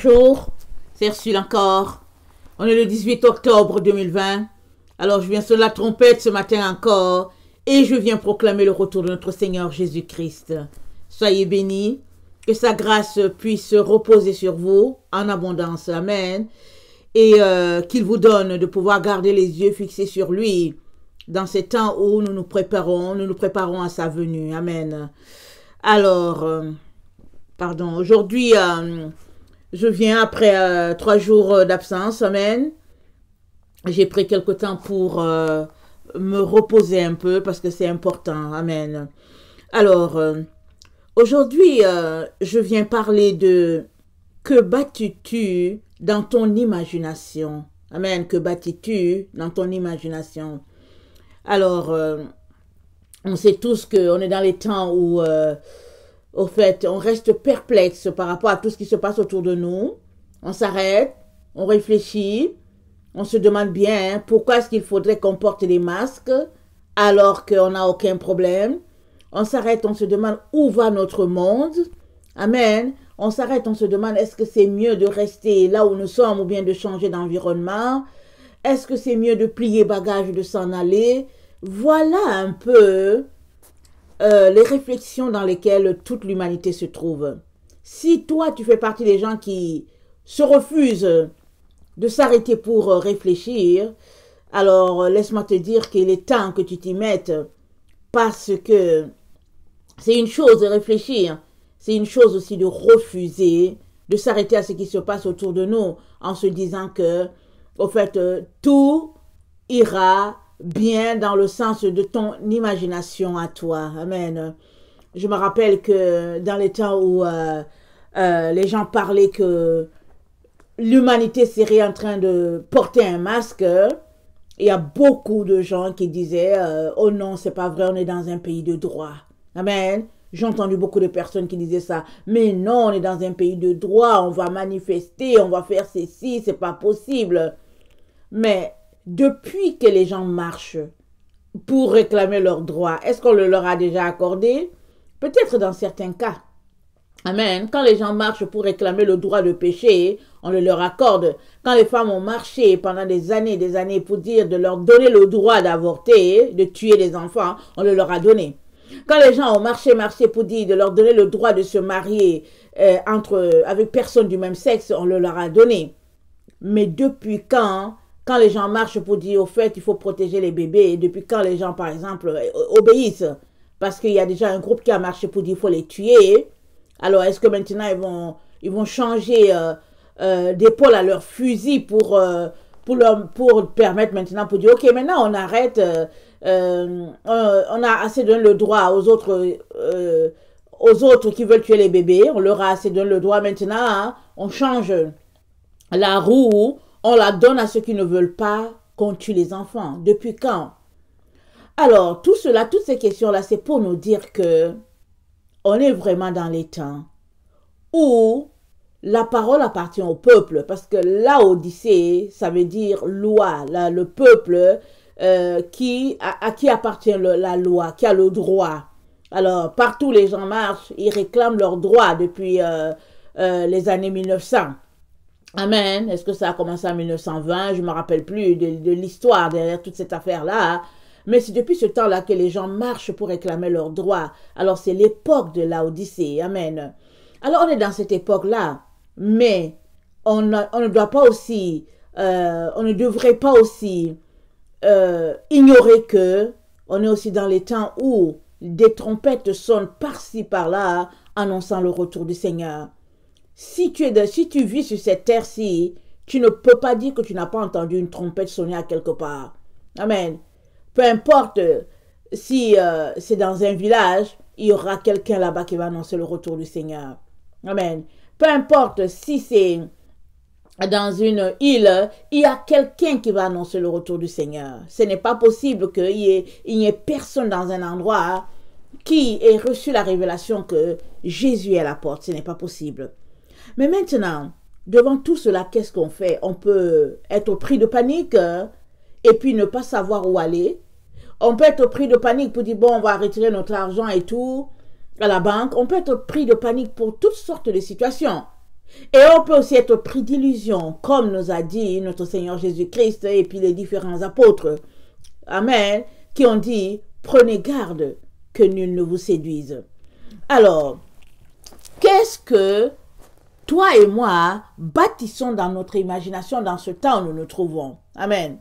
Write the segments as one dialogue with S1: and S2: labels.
S1: Bonjour, c'est Ursule encore. On est le 18 octobre 2020. Alors je viens sur la trompette ce matin encore et je viens proclamer le retour de notre Seigneur Jésus-Christ. Soyez bénis, que sa grâce puisse reposer sur vous en abondance. Amen. Et qu'il vous donne de pouvoir garder les yeux fixés sur lui dans ces temps où nous nous préparons à sa venue. Amen. Alors, aujourd'hui, je viens après 3 jours d'absence. Amen. J'ai pris quelque temps pour me reposer un peu parce que c'est important. Amen. Alors, aujourd'hui, je viens parler de que bâtis-tu dans ton imagination. Amen. Que bâtis-tu dans ton imagination. Alors, on sait tous qu'on est dans les temps où, au fait, on reste perplexe par rapport à tout ce qui se passe autour de nous. On s'arrête, on réfléchit, on se demande bien pourquoi est-ce qu'il faudrait qu'on porte des masques alors qu'on n'a aucun problème. On s'arrête, on se demande où va notre monde. Amen. On s'arrête, on se demande est-ce que c'est mieux de rester là où nous sommes ou bien de changer d'environnement. Est-ce que c'est mieux de plier bagage, de s'en aller? Voilà un peu les réflexions dans lesquelles toute l'humanité se trouve. Si toi, tu fais partie des gens qui se refusent de s'arrêter pour réfléchir, alors laisse-moi te dire qu'il est temps que tu t'y mettes parce que c'est une chose de réfléchir, c'est une chose aussi de refuser de s'arrêter à ce qui se passe autour de nous en se disant que, au fait, tout ira bien dans le sens de ton imagination à toi. Amen. Je me rappelle que dans les temps où les gens parlaient que l'humanité serait en train de porter un masque, il y a beaucoup de gens qui disaient oh non, c'est pas vrai, on est dans un pays de droit. Amen. J'ai entendu beaucoup de personnes qui disaient ça. Mais non, on est dans un pays de droit, on va manifester, on va faire ceci, c'est pas possible. Mais depuis que les gens marchent pour réclamer leurs droits, est-ce qu'on le leur a déjà accordé? Peut-être dans certains cas. Amen. Quand les gens marchent pour réclamer le droit de pécher, on le leur accorde. Quand les femmes ont marché pendant des années pour dire de leur donner le droit d'avorter, de tuer les enfants, on le leur a donné. Quand les gens ont marché pour dire de leur donner le droit de se marier avec personne du même sexe, on le leur a donné. Mais depuis quand les gens marchent pour dire au fait il faut protéger les bébés, et depuis quand les gens par exemple obéissent, parce qu'il y a déjà un groupe qui a marché pour dire il faut les tuer, alors est-ce que maintenant ils vont changer d'épaule à leur fusil pour permettre maintenant pour dire ok maintenant on arrête, on a assez donné le droit aux autres qui veulent tuer les bébés, on leur a assez donné le droit maintenant, hein, on change la roue, on la donne à ceux qui ne veulent pas qu'on tue les enfants. Depuis quand? Alors, tout cela, toutes ces questions-là, c'est pour nous dire que on est vraiment dans les temps où la parole appartient au peuple. Parce que la Odyssée, ça veut dire loi. Là, le peuple à qui appartient la loi, qui a le droit. Alors, partout les gens marchent, ils réclament leurs droits depuis les années 1900. Amen. Est-ce que ça a commencé en 1920? Je ne me rappelle plus de l'histoire derrière toute cette affaire-là. Mais c'est depuis ce temps-là que les gens marchent pour réclamer leurs droits. Alors c'est l'époque de la Odyssée. Amen. Alors on est dans cette époque-là. Mais on ne doit pas aussi, on ne devrait pas aussi ignorer que on est aussi dans les temps où des trompettes sonnent par-ci par-là annonçant le retour du Seigneur. Si tu vis sur cette terre-ci, tu ne peux pas dire que tu n'as pas entendu une trompette sonner à quelque part. Amen. Peu importe si c'est dans un village, il y aura quelqu'un là-bas qui va annoncer le retour du Seigneur. Amen. Peu importe si c'est dans une île, il y a quelqu'un qui va annoncer le retour du Seigneur. Ce n'est pas possible qu'il n'y ait personne dans un endroit qui ait reçu la révélation que Jésus est à la porte. Ce n'est pas possible. Mais maintenant, devant tout cela, qu'est-ce qu'on fait? On peut être pris de panique et puis ne pas savoir où aller. On peut être pris de panique pour dire, bon, on va retirer notre argent et tout à la banque. On peut être pris de panique pour toutes sortes de situations. Et on peut aussi être pris d'illusion, comme nous a dit notre Seigneur Jésus-Christ et puis les différents apôtres. Amen. Qui ont dit, prenez garde que nul ne vous séduise. Alors, qu'est-ce que toi et moi bâtissons dans notre imagination dans ce temps où nous nous trouvons? Amen.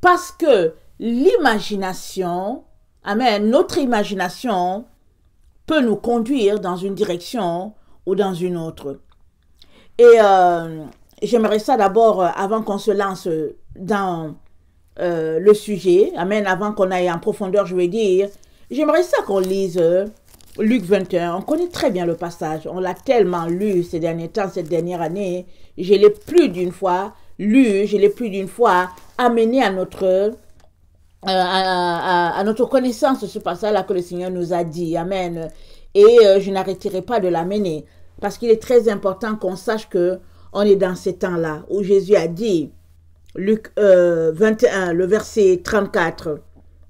S1: Parce que l'imagination, amen, notre imagination peut nous conduire dans une direction ou dans une autre. Et j'aimerais ça d'abord, avant qu'on se lance dans le sujet, amen, avant qu'on aille en profondeur, je vais dire, j'aimerais ça qu'on lise Luc 21. On connaît très bien le passage, on l'a tellement lu ces derniers temps, cette dernière année, je l'ai plus d'une fois lu, je l'ai plus d'une fois amené à notre connaissance de ce passage-là que le Seigneur nous a dit, amen, et je n'arrêterai pas de l'amener, parce qu'il est très important qu'on sache que on est dans ces temps-là, où Jésus a dit, Luc 21, le verset 34,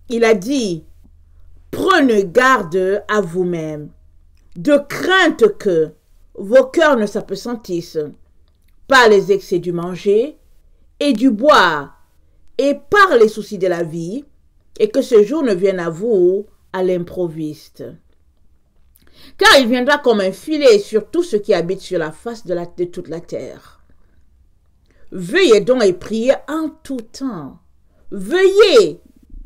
S1: il a dit, prenez garde à vous-même, de crainte que vos cœurs ne s'appesantissent par les excès du manger et du boire, et par les soucis de la vie, et que ce jour ne vienne à vous à l'improviste. Car il viendra comme un filet sur tout ce qui habite sur la face de toute la terre. Veuillez donc et priez en tout temps. Veuillez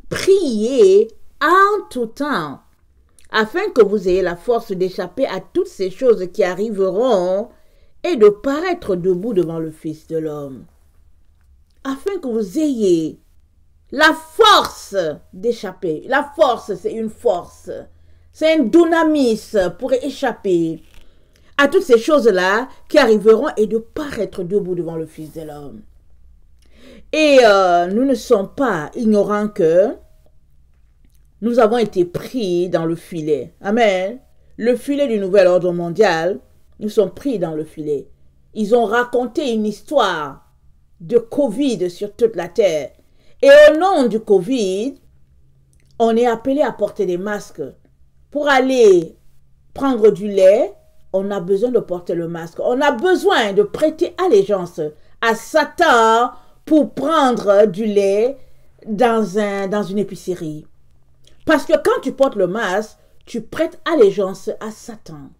S1: prier en tout temps, afin que vous ayez la force d'échapper à toutes ces choses qui arriveront et de paraître debout devant le Fils de l'homme. Afin que vous ayez la force d'échapper. La force, c'est une force. C'est un dunamis pour échapper à toutes ces choses-là qui arriveront et de paraître debout devant le Fils de l'homme. Et nous ne sommes pas ignorants que nous avons été pris dans le filet. Amen. Le filet du nouvel ordre mondial, nous sommes pris dans le filet. Ils ont raconté une histoire de Covid sur toute la terre. Et au nom du Covid, on est appelé à porter des masques. Pour aller prendre du lait, on a besoin de porter le masque. On a besoin de prêter allégeance à Satan pour prendre du lait dans une épicerie. Parce que quand tu portes le masque, tu prêtes allégeance à Satan.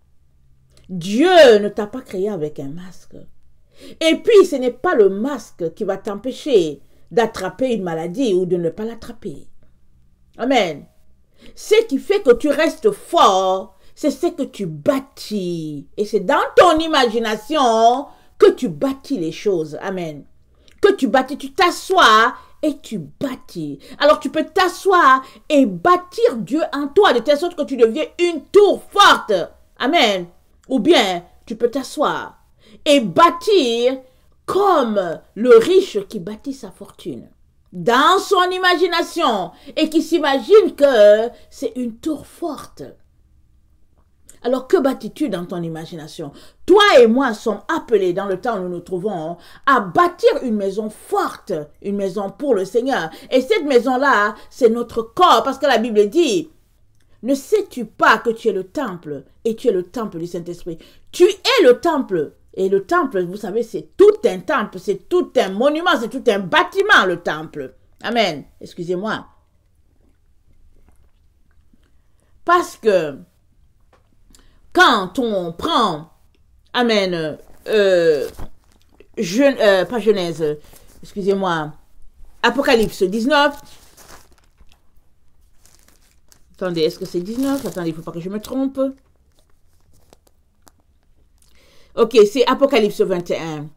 S1: Dieu ne t'a pas créé avec un masque. Et puis, ce n'est pas le masque qui va t'empêcher d'attraper une maladie ou de ne pas l'attraper. Amen. Ce qui fait que tu restes fort, c'est ce que tu bâtis. Et c'est dans ton imagination que tu bâtis les choses. Amen. Que tu bâtis, tu t'assois et tu bâtis. Alors tu peux t'asseoir et bâtir Dieu en toi de telle sorte que tu deviens une tour forte. Amen. Ou bien tu peux t'asseoir et bâtir comme le riche qui bâtit sa fortune dans son imagination et qui s'imagine que c'est une tour forte. Alors que bâtis-tu dans ton imagination? Toi et moi sommes appelés dans le temps où nous nous trouvons à bâtir une maison forte, une maison pour le Seigneur. Et cette maison-là, c'est notre corps, parce que la Bible dit, ne sais-tu pas que tu es le temple et tu es le temple du Saint-Esprit? Tu es le temple. Et le temple, vous savez, c'est tout un temple, c'est tout un monument, c'est tout un bâtiment, le temple. Amen. Excusez-moi. Parce que quand on prend, amen, pas Genèse, excusez-moi, Apocalypse 19. Attendez, est-ce que c'est 19? Attendez, il ne faut pas que je me trompe. Ok, c'est Apocalypse 21.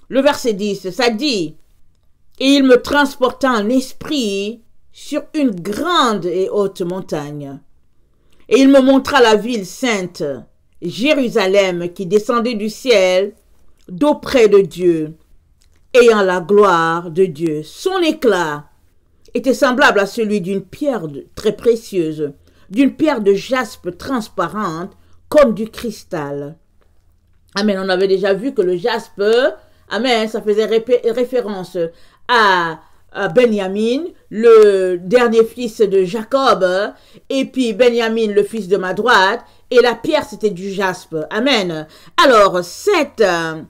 S1: Le verset 10, ça dit, « Et il me transporta en esprit sur une grande et haute montagne. Et il me montra la ville sainte, Jérusalem, qui descendait du ciel, d'auprès de Dieu, ayant la gloire de Dieu. Son éclat était semblable à celui d'une pierre très précieuse, d'une pierre de jaspe transparente, comme du cristal. » Amen. On avait déjà vu que le jaspe, amen, ça faisait référence à Benjamin, le dernier fils de Jacob, et puis Benjamin, le fils de ma droite, et la pierre, c'était du jaspe. Amen. Alors, attendez.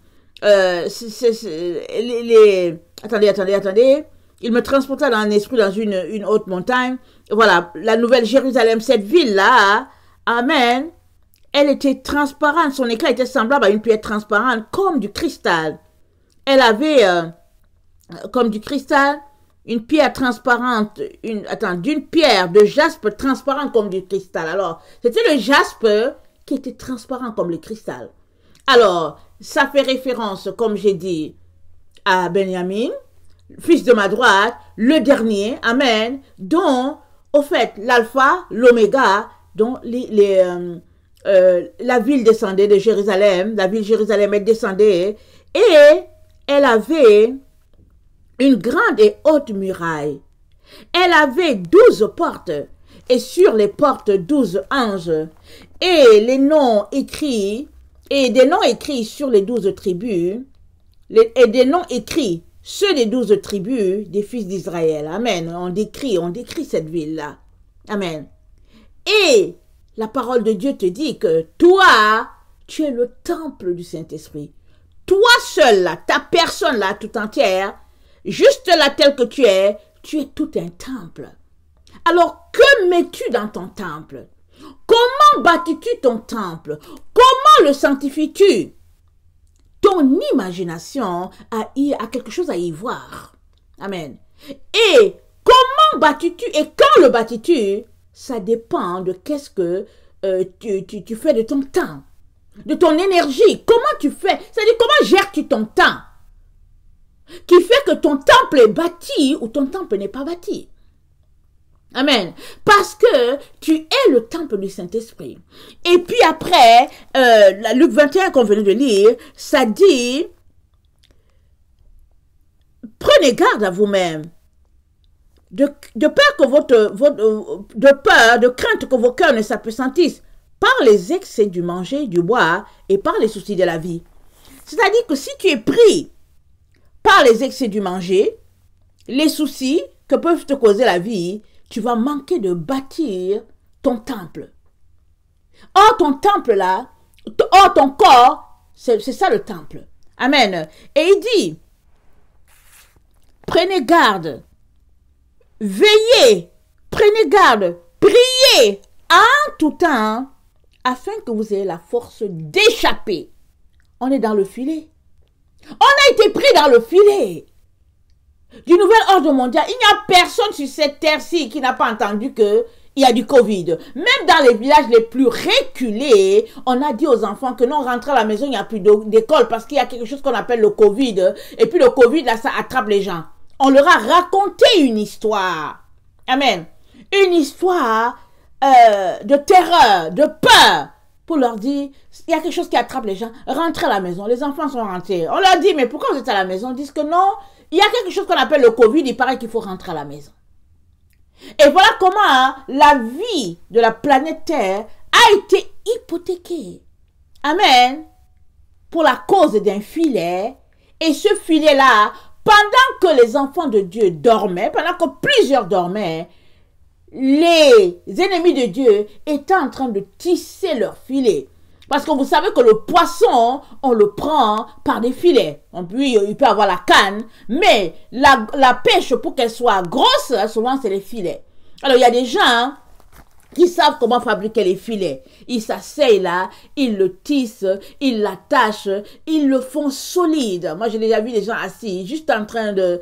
S1: Il me transporta dans l'esprit dans une haute montagne. Voilà, la nouvelle Jérusalem, cette ville-là, amen, elle était transparente. Son éclat était semblable à une pierre transparente, comme du cristal. Elle avait, comme du cristal, une pierre transparente, d'une pierre de jaspe transparente comme du cristal. Alors, c'était le jaspe qui était transparent comme le cristal. Alors, ça fait référence, comme j'ai dit, à Benjamin, fils de ma droite, le dernier, amen, dont, au fait, l'alpha, l'oméga, dont la ville descendait de Jérusalem, la ville Jérusalem, elle descendait, et elle avait une grande et haute muraille. Elle avait 12 portes, et sur les portes 12 anges, et les noms écrits, et des noms écrits sur les 12 tribus, et des noms écrits ceux des 12 tribus des fils d'Israël. Amen. On décrit cette ville-là. Amen. Et la parole de Dieu te dit que toi, tu es le temple du Saint-Esprit. Toi seul, là, ta personne là, tout entière, juste là tel que tu es tout un temple. Alors, que mets-tu dans ton temple? Comment bâtis-tu ton temple? Comment le sanctifies-tu? Ton imagination a quelque chose à y voir. Amen. Et comment bâtis-tu et quand le bâtis-tu? Ça dépend de qu'est-ce que tu fais de ton temps, de ton énergie. Comment tu fais? C'est-à-dire, comment gères-tu ton temps? Qui fait que ton temple est bâti ou ton temple n'est pas bâti. Amen. Parce que tu es le temple du Saint-Esprit. Et puis après, Luc 21 qu'on venait de lire, ça dit, prenez garde à vous-même, de peur que de crainte que vos cœurs ne s'apesantissent par les excès du manger, du boire et par les soucis de la vie. C'est-à-dire que si tu es pris par les excès du manger, les soucis que peuvent te causer la vie, tu vas manquer de bâtir ton temple. Or, ton temple là, or, ton corps, c'est ça le temple. Amen. Et il dit, prenez garde, veillez, prenez garde, priez en tout temps, afin que vous ayez la force d'échapper. On est dans le filet. On a été pris dans le filet du nouvel ordre mondial. Il n'y a personne sur cette terre-ci qui n'a pas entendu qu'il y a du Covid. Même dans les villages les plus reculés, on a dit aux enfants que non, rentrez à la maison, il n'y a plus d'école parce qu'il y a quelque chose qu'on appelle le Covid. Et puis le Covid, là, ça attrape les gens. On leur a raconté une histoire. Amen. Une histoire de terreur, de peur. Pour leur dire, il y a quelque chose qui attrape les gens. Rentrez à la maison. Les enfants sont rentrés. On leur dit, mais pourquoi vous êtes à la maison? Ils disent que non, il y a quelque chose qu'on appelle le Covid. Il paraît qu'il faut rentrer à la maison. Et voilà comment la vie de la planète Terre a été hypothéquée. Amen. Pour la cause d'un filet. Et ce filet-là, pendant que les enfants de Dieu dormaient, pendant que plusieurs dormaient, les ennemis de Dieu étaient en train de tisser leur filet. Parce que vous savez que le poisson, on le prend par des filets. Il peut avoir la canne, mais la pêche, pour qu'elle soit grosse, souvent c'est les filets. Alors il y a des gens qui savent comment fabriquer les filets. Ils s'asseyent là, ils le tissent, ils l'attachent, ils le font solide. Moi j'ai déjà vu des gens assis, juste en train de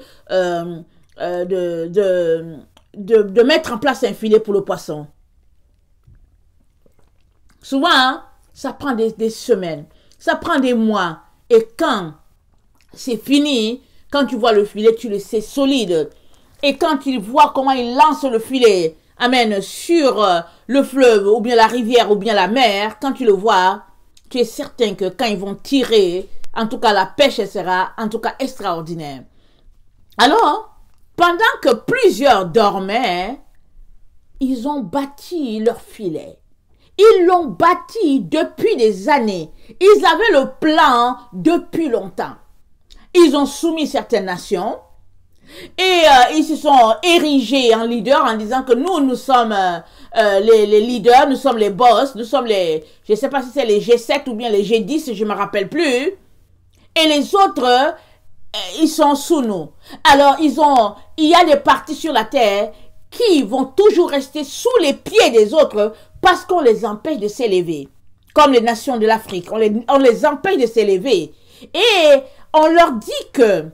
S1: mettre en place un filet pour le poisson. Souvent, ça prend des semaines, ça prend des mois. Et quand c'est fini, quand tu vois le filet, tu le sais solide. Et quand tu vois comment il lance le filet, amen, sur le fleuve, ou bien la rivière, ou bien la mer, quand tu le vois, tu es certain que quand ils vont tirer, en tout cas la pêche sera en tout cas extraordinaire. Alors, pendant que plusieurs dormaient, ils ont bâti leur filet. Ils l'ont bâti depuis des années. Ils avaient le plan depuis longtemps. Ils ont soumis certaines nations. Et ils se sont érigés en leaders en disant que nous sommes les leaders, nous sommes les boss, nous sommes les, je ne sais pas si c'est les G7 ou bien les G10, je ne me rappelle plus. Et les autres, ils sont sous nous. Alors, il y a des partis sur la terre qui vont toujours rester sous les pieds des autres parce qu'on les empêche de s'élever. Comme les nations de l'Afrique, on les empêche de s'élever. Et on leur dit que,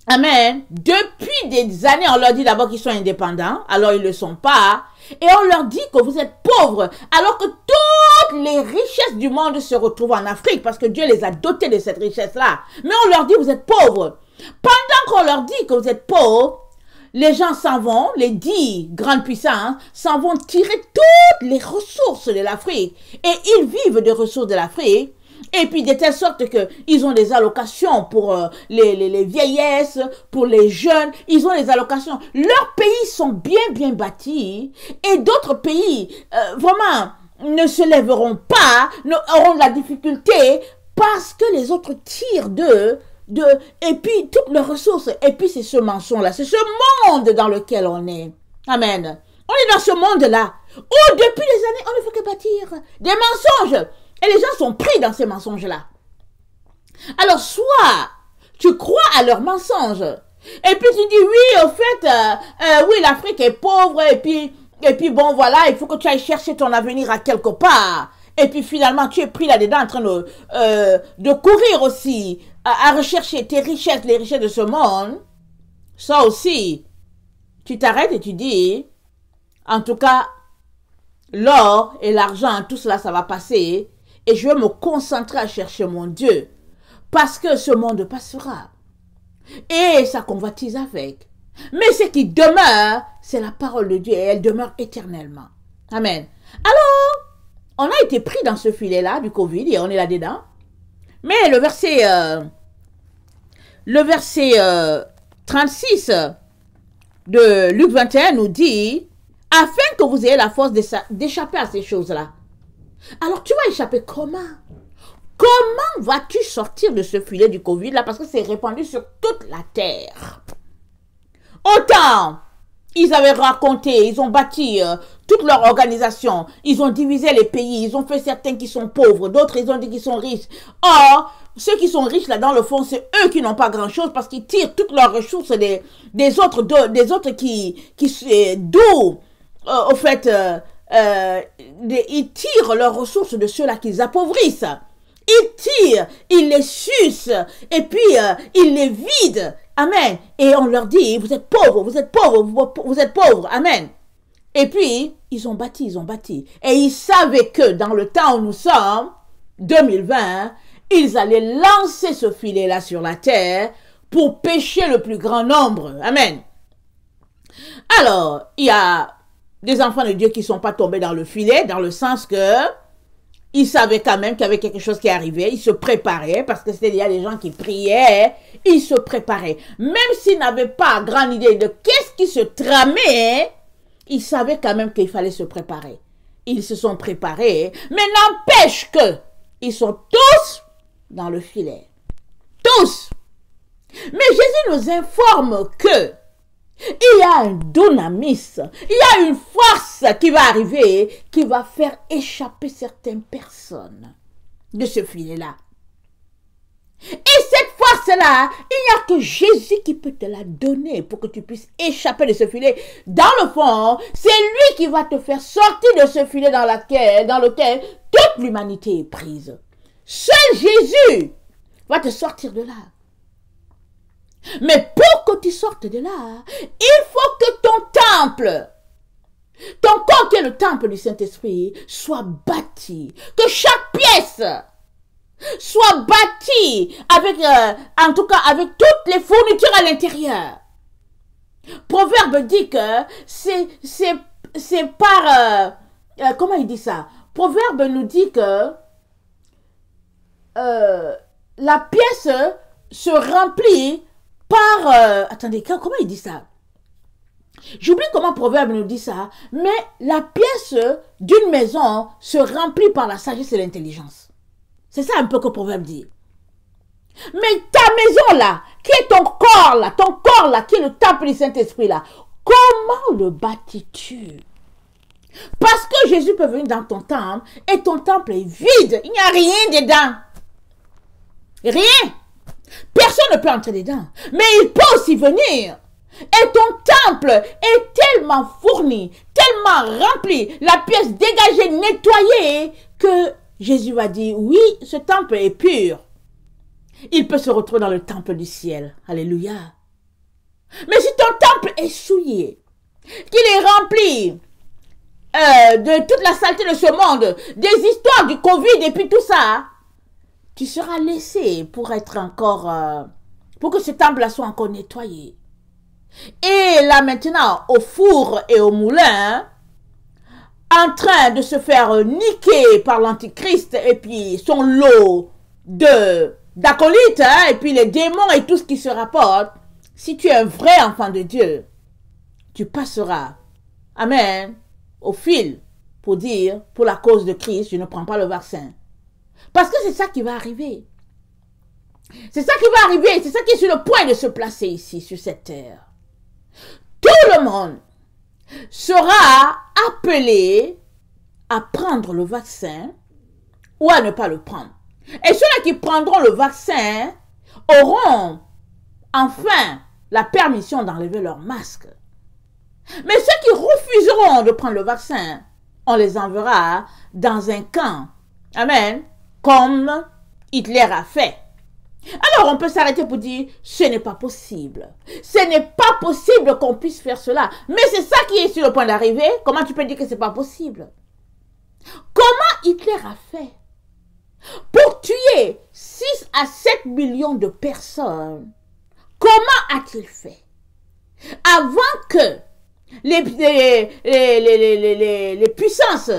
S1: amen, depuis des années, on leur dit d'abord qu'ils sont indépendants, alors ils ne le sont pas. Et on leur dit que vous êtes pauvres, alors que toutes les richesses du monde se retrouvent en Afrique, parce que Dieu les a dotés de cette richesse-là. Mais on leur dit vous êtes pauvres. Pendant qu'on leur dit que vous êtes pauvres, les gens s'en vont, les 10 grandes puissances s'en vont tirer toutes les ressources de l'Afrique. Et ils vivent des ressources de l'Afrique. Et puis de telle sorte qu'ils ont des allocations pour les vieillesses, pour les jeunes, ils ont des allocations. Leurs pays sont bien bâtis et d'autres pays vraiment ne se lèveront pas, auront de la difficulté parce que les autres tirent d'eux. Et puis toutes leurs ressources. Et puis c'est ce mensonge-là, c'est ce monde dans lequel on est. Amen. On est dans ce monde-là où depuis des années on ne fait que bâtir des mensonges. Et les gens sont pris dans ces mensonges-là. Alors, soit tu crois à leurs mensonges, et puis tu dis, oui, au fait, oui, l'Afrique est pauvre, et puis bon, voilà, il faut que tu ailles chercher ton avenir à quelque part. Et puis finalement, tu es pris là-dedans en train de courir aussi, à rechercher tes richesses, les richesses de ce monde. Ça aussi, tu t'arrêtes et tu dis, en tout cas, l'or et l'argent, tout cela, ça va passer. Et je vais me concentrer à chercher mon Dieu. Parce que ce monde passera. Et ça convoitise avec. Mais ce qui demeure, c'est la parole de Dieu. Et elle demeure éternellement. Amen. Alors, on a été pris dans ce filet-là du Covid. Et on est là-dedans. Mais le verset 36 de Luc 21 nous dit, afin que vous ayez la force d'échapper à ces choses-là. Alors, tu vas échapper comment? Comment vas-tu sortir de ce filet du Covid là? Parce que c'est répandu sur toute la terre. Autant, ils avaient raconté, ils ont bâti toute leur organisation. Ils ont divisé les pays. Ils ont fait certains qui sont pauvres. D'autres, ils ont dit qu'ils sont riches. Or, ceux qui sont riches là dans le fond, c'est eux qui n'ont pas grand-chose parce qu'ils tirent toutes leurs ressources des autres d'où, au fait... ils tirent leurs ressources de ceux-là qu'ils appauvrissent. Ils tirent, ils les sucent, et puis ils les vident. Amen. Et on leur dit, vous êtes pauvres, vous êtes pauvres, vous êtes pauvres. Amen. Et puis, ils ont bâti. Et ils savaient que dans le temps où nous sommes, 2020, ils allaient lancer ce filet-là sur la terre pour pêcher le plus grand nombre. Amen. Alors, il y a des enfants de Dieu qui ne sont pas tombés dans le filet, dans le sens que ils savaient quand même qu'il y avait quelque chose qui arrivait, ils se préparaient, parce que il y a des gens qui priaient, ils se préparaient. Même s'ils n'avaient pas grande idée de qu'est-ce qui se tramait, ils savaient quand même qu'il fallait se préparer. Ils se sont préparés, mais n'empêche que ils sont tous dans le filet. Tous. Mais Jésus nous informe que il y a un dunamis, il y a une force qui va arriver, qui va faire échapper certaines personnes de ce filet-là. Et cette force-là, il n'y a que Jésus qui peut te la donner pour que tu puisses échapper de ce filet. Dans le fond, c'est lui qui va te faire sortir de ce filet dans lequel toute l'humanité est prise. Seul Jésus va te sortir de là. Mais pour que tu sortes de là, il faut que ton corps qui est le temple du Saint-Esprit, soit bâti. Que chaque pièce soit bâtie avec, en tout cas, avec toutes les fournitures à l'intérieur. Proverbe dit que c'est par, comment il dit ça? Proverbe nous dit que la pièce se remplit par... attendez, comment il dit ça? J'oublie comment Proverbe nous dit ça, mais la pièce d'une maison se remplit par la sagesse et l'intelligence. C'est ça un peu que Proverbe dit. Mais ta maison là, qui est ton corps là, qui est le temple du Saint-Esprit là, comment le bâtis-tu? Parce que Jésus peut venir dans ton temple et ton temple est vide. Il n'y a rien dedans. Rien. Personne ne peut entrer dedans. Mais il peut aussi venir. Et ton temple est tellement fourni, tellement rempli, la pièce dégagée, nettoyée, que Jésus va dire, oui, ce temple est pur. Il peut se retrouver dans le temple du ciel. Alléluia. Mais si ton temple est souillé, qu'il est rempli de toute la saleté de ce monde, des histoires du Covid et puis tout ça, tu seras laissé pour être encore, pour que ce temple-là soit encore nettoyé. Et là maintenant, au four et au moulin, en train de se faire niquer par l'Antichrist et puis son lot d'acolytes, et puis les démons et tout ce qui se rapporte, si tu es un vrai enfant de Dieu, tu passeras, amen, au fil pour dire, pour la cause de Christ, je ne prends pas le vaccin. Parce que c'est ça qui va arriver. C'est ça qui va arriver, c'est ça qui est sur le point de se placer ici, sur cette terre. Tout le monde sera appelé à prendre le vaccin ou à ne pas le prendre. Et ceux-là qui prendront le vaccin auront enfin la permission d'enlever leur masque. Mais ceux qui refuseront de prendre le vaccin, on les enverra dans un camp. Amen. Comme Hitler a fait. Alors on peut s'arrêter pour dire, ce n'est pas possible. Ce n'est pas possible qu'on puisse faire cela. Mais c'est ça qui est sur le point d'arriver. Comment tu peux dire que ce n'est pas possible? Comment Hitler a fait pour tuer 6 à 7 millions de personnes? Comment a-t-il fait? Avant que les puissances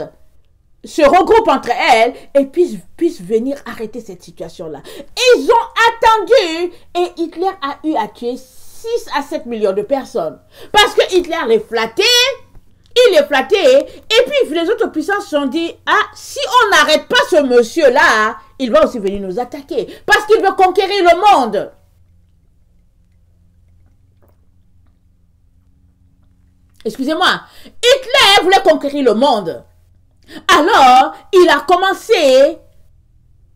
S1: se regroupent entre elles et puissent venir arrêter cette situation-là. Ils ont attendu et Hitler a eu à tuer 6 à 7 millions de personnes. Parce que Hitler les flattait, il les flattait, et puis les autres puissances se sont dit, ah, si on n'arrête pas ce monsieur-là, il va aussi venir nous attaquer. Parce qu'il veut conquérir le monde. Excusez-moi, Hitler voulait conquérir le monde. Alors, il a commencé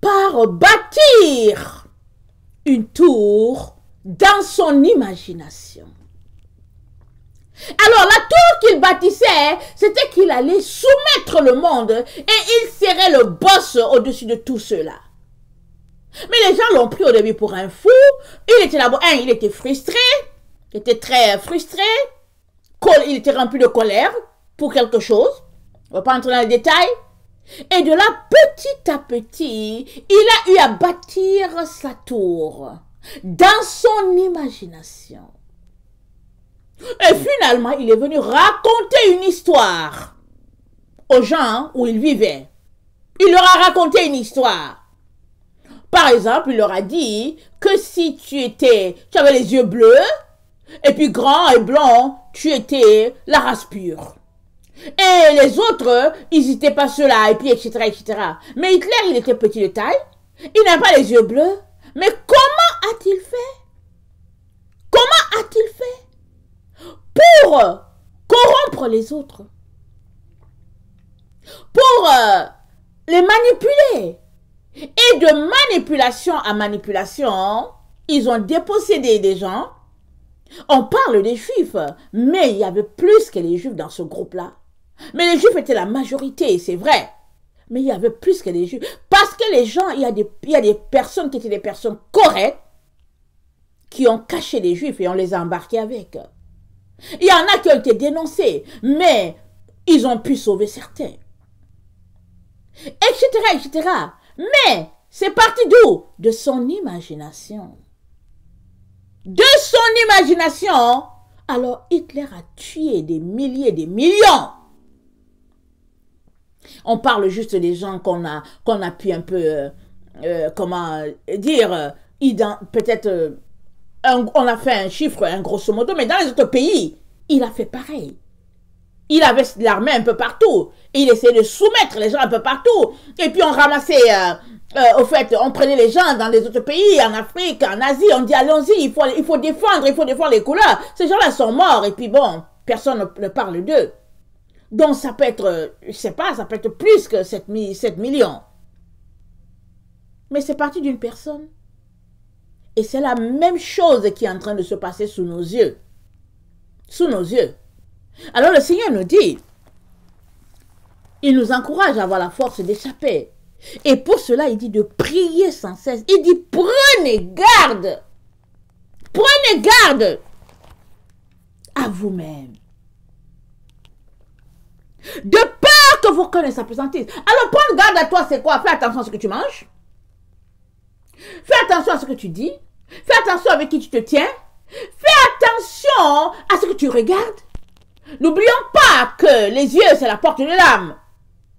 S1: par bâtir une tour dans son imagination. Alors, la tour qu'il bâtissait, c'était qu'il allait soumettre le monde et il serait le boss au-dessus de tout cela. Mais les gens l'ont pris au début pour un fou. Il était d'abord, il était frustré. Il était très frustré. Il était rempli de colère pour quelque chose. On ne va pas entrer dans les détails. Et de là, petit à petit, il a eu à bâtir sa tour dans son imagination. Et finalement, il est venu raconter une histoire aux gens où il vivait. Il leur a raconté une histoire. Par exemple, il leur a dit que si tu avais les yeux bleus, et puis grand et blond, tu étais la race pure. Et les autres, ils n'étaient pas ceux-là, et puis etc., etc. Mais Hitler, il était petit de taille, il n'a pas les yeux bleus. Mais comment a-t-il fait? Comment a-t-il fait pour corrompre les autres? Pour les manipuler? Et de manipulation à manipulation, ils ont dépossédé des gens. On parle des Juifs, mais il y avait plus que les Juifs dans ce groupe-là. Mais les Juifs étaient la majorité, c'est vrai. Mais il y avait plus que les Juifs. Parce que les gens, il y a des personnes qui étaient des personnes correctes, qui ont caché les Juifs et on les a embarqués avec. Il y en a qui ont été dénoncés, mais ils ont pu sauver certains. Etc., etc. Mais c'est parti d'où? De son imagination. De son imagination, alors Hitler a tué des milliers, des millions. On parle juste des gens qu'on a pu un peu, comment dire, peut-être, on a fait un chiffre, un grosso modo, mais dans les autres pays, il a fait pareil. Il avait l'armée un peu partout. Il essayait de soumettre les gens un peu partout. Et puis on ramassait, au fait, on prenait les gens dans les autres pays, en Afrique, en Asie. On dit, allons-y, il faut défendre les couleurs. Ces gens-là sont morts. Et puis bon, personne ne parle d'eux. Donc ça peut être, je sais pas, ça peut être plus que 7 millions. Mais c'est parti d'une personne. Et c'est la même chose qui est en train de se passer sous nos yeux. Sous nos yeux. Alors le Seigneur nous dit, il nous encourage à avoir la force d'échapper. Et pour cela, il dit de prier sans cesse. Il dit, prenez garde. Prenez garde à vous-même. De peur que vos cœurs ne s'appesantissent. Alors prendre garde à toi, c'est quoi? Fais attention à ce que tu manges. Fais attention à ce que tu dis. Fais attention avec qui tu te tiens. Fais attention à ce que tu regardes. N'oublions pas que les yeux, c'est la porte de l'âme.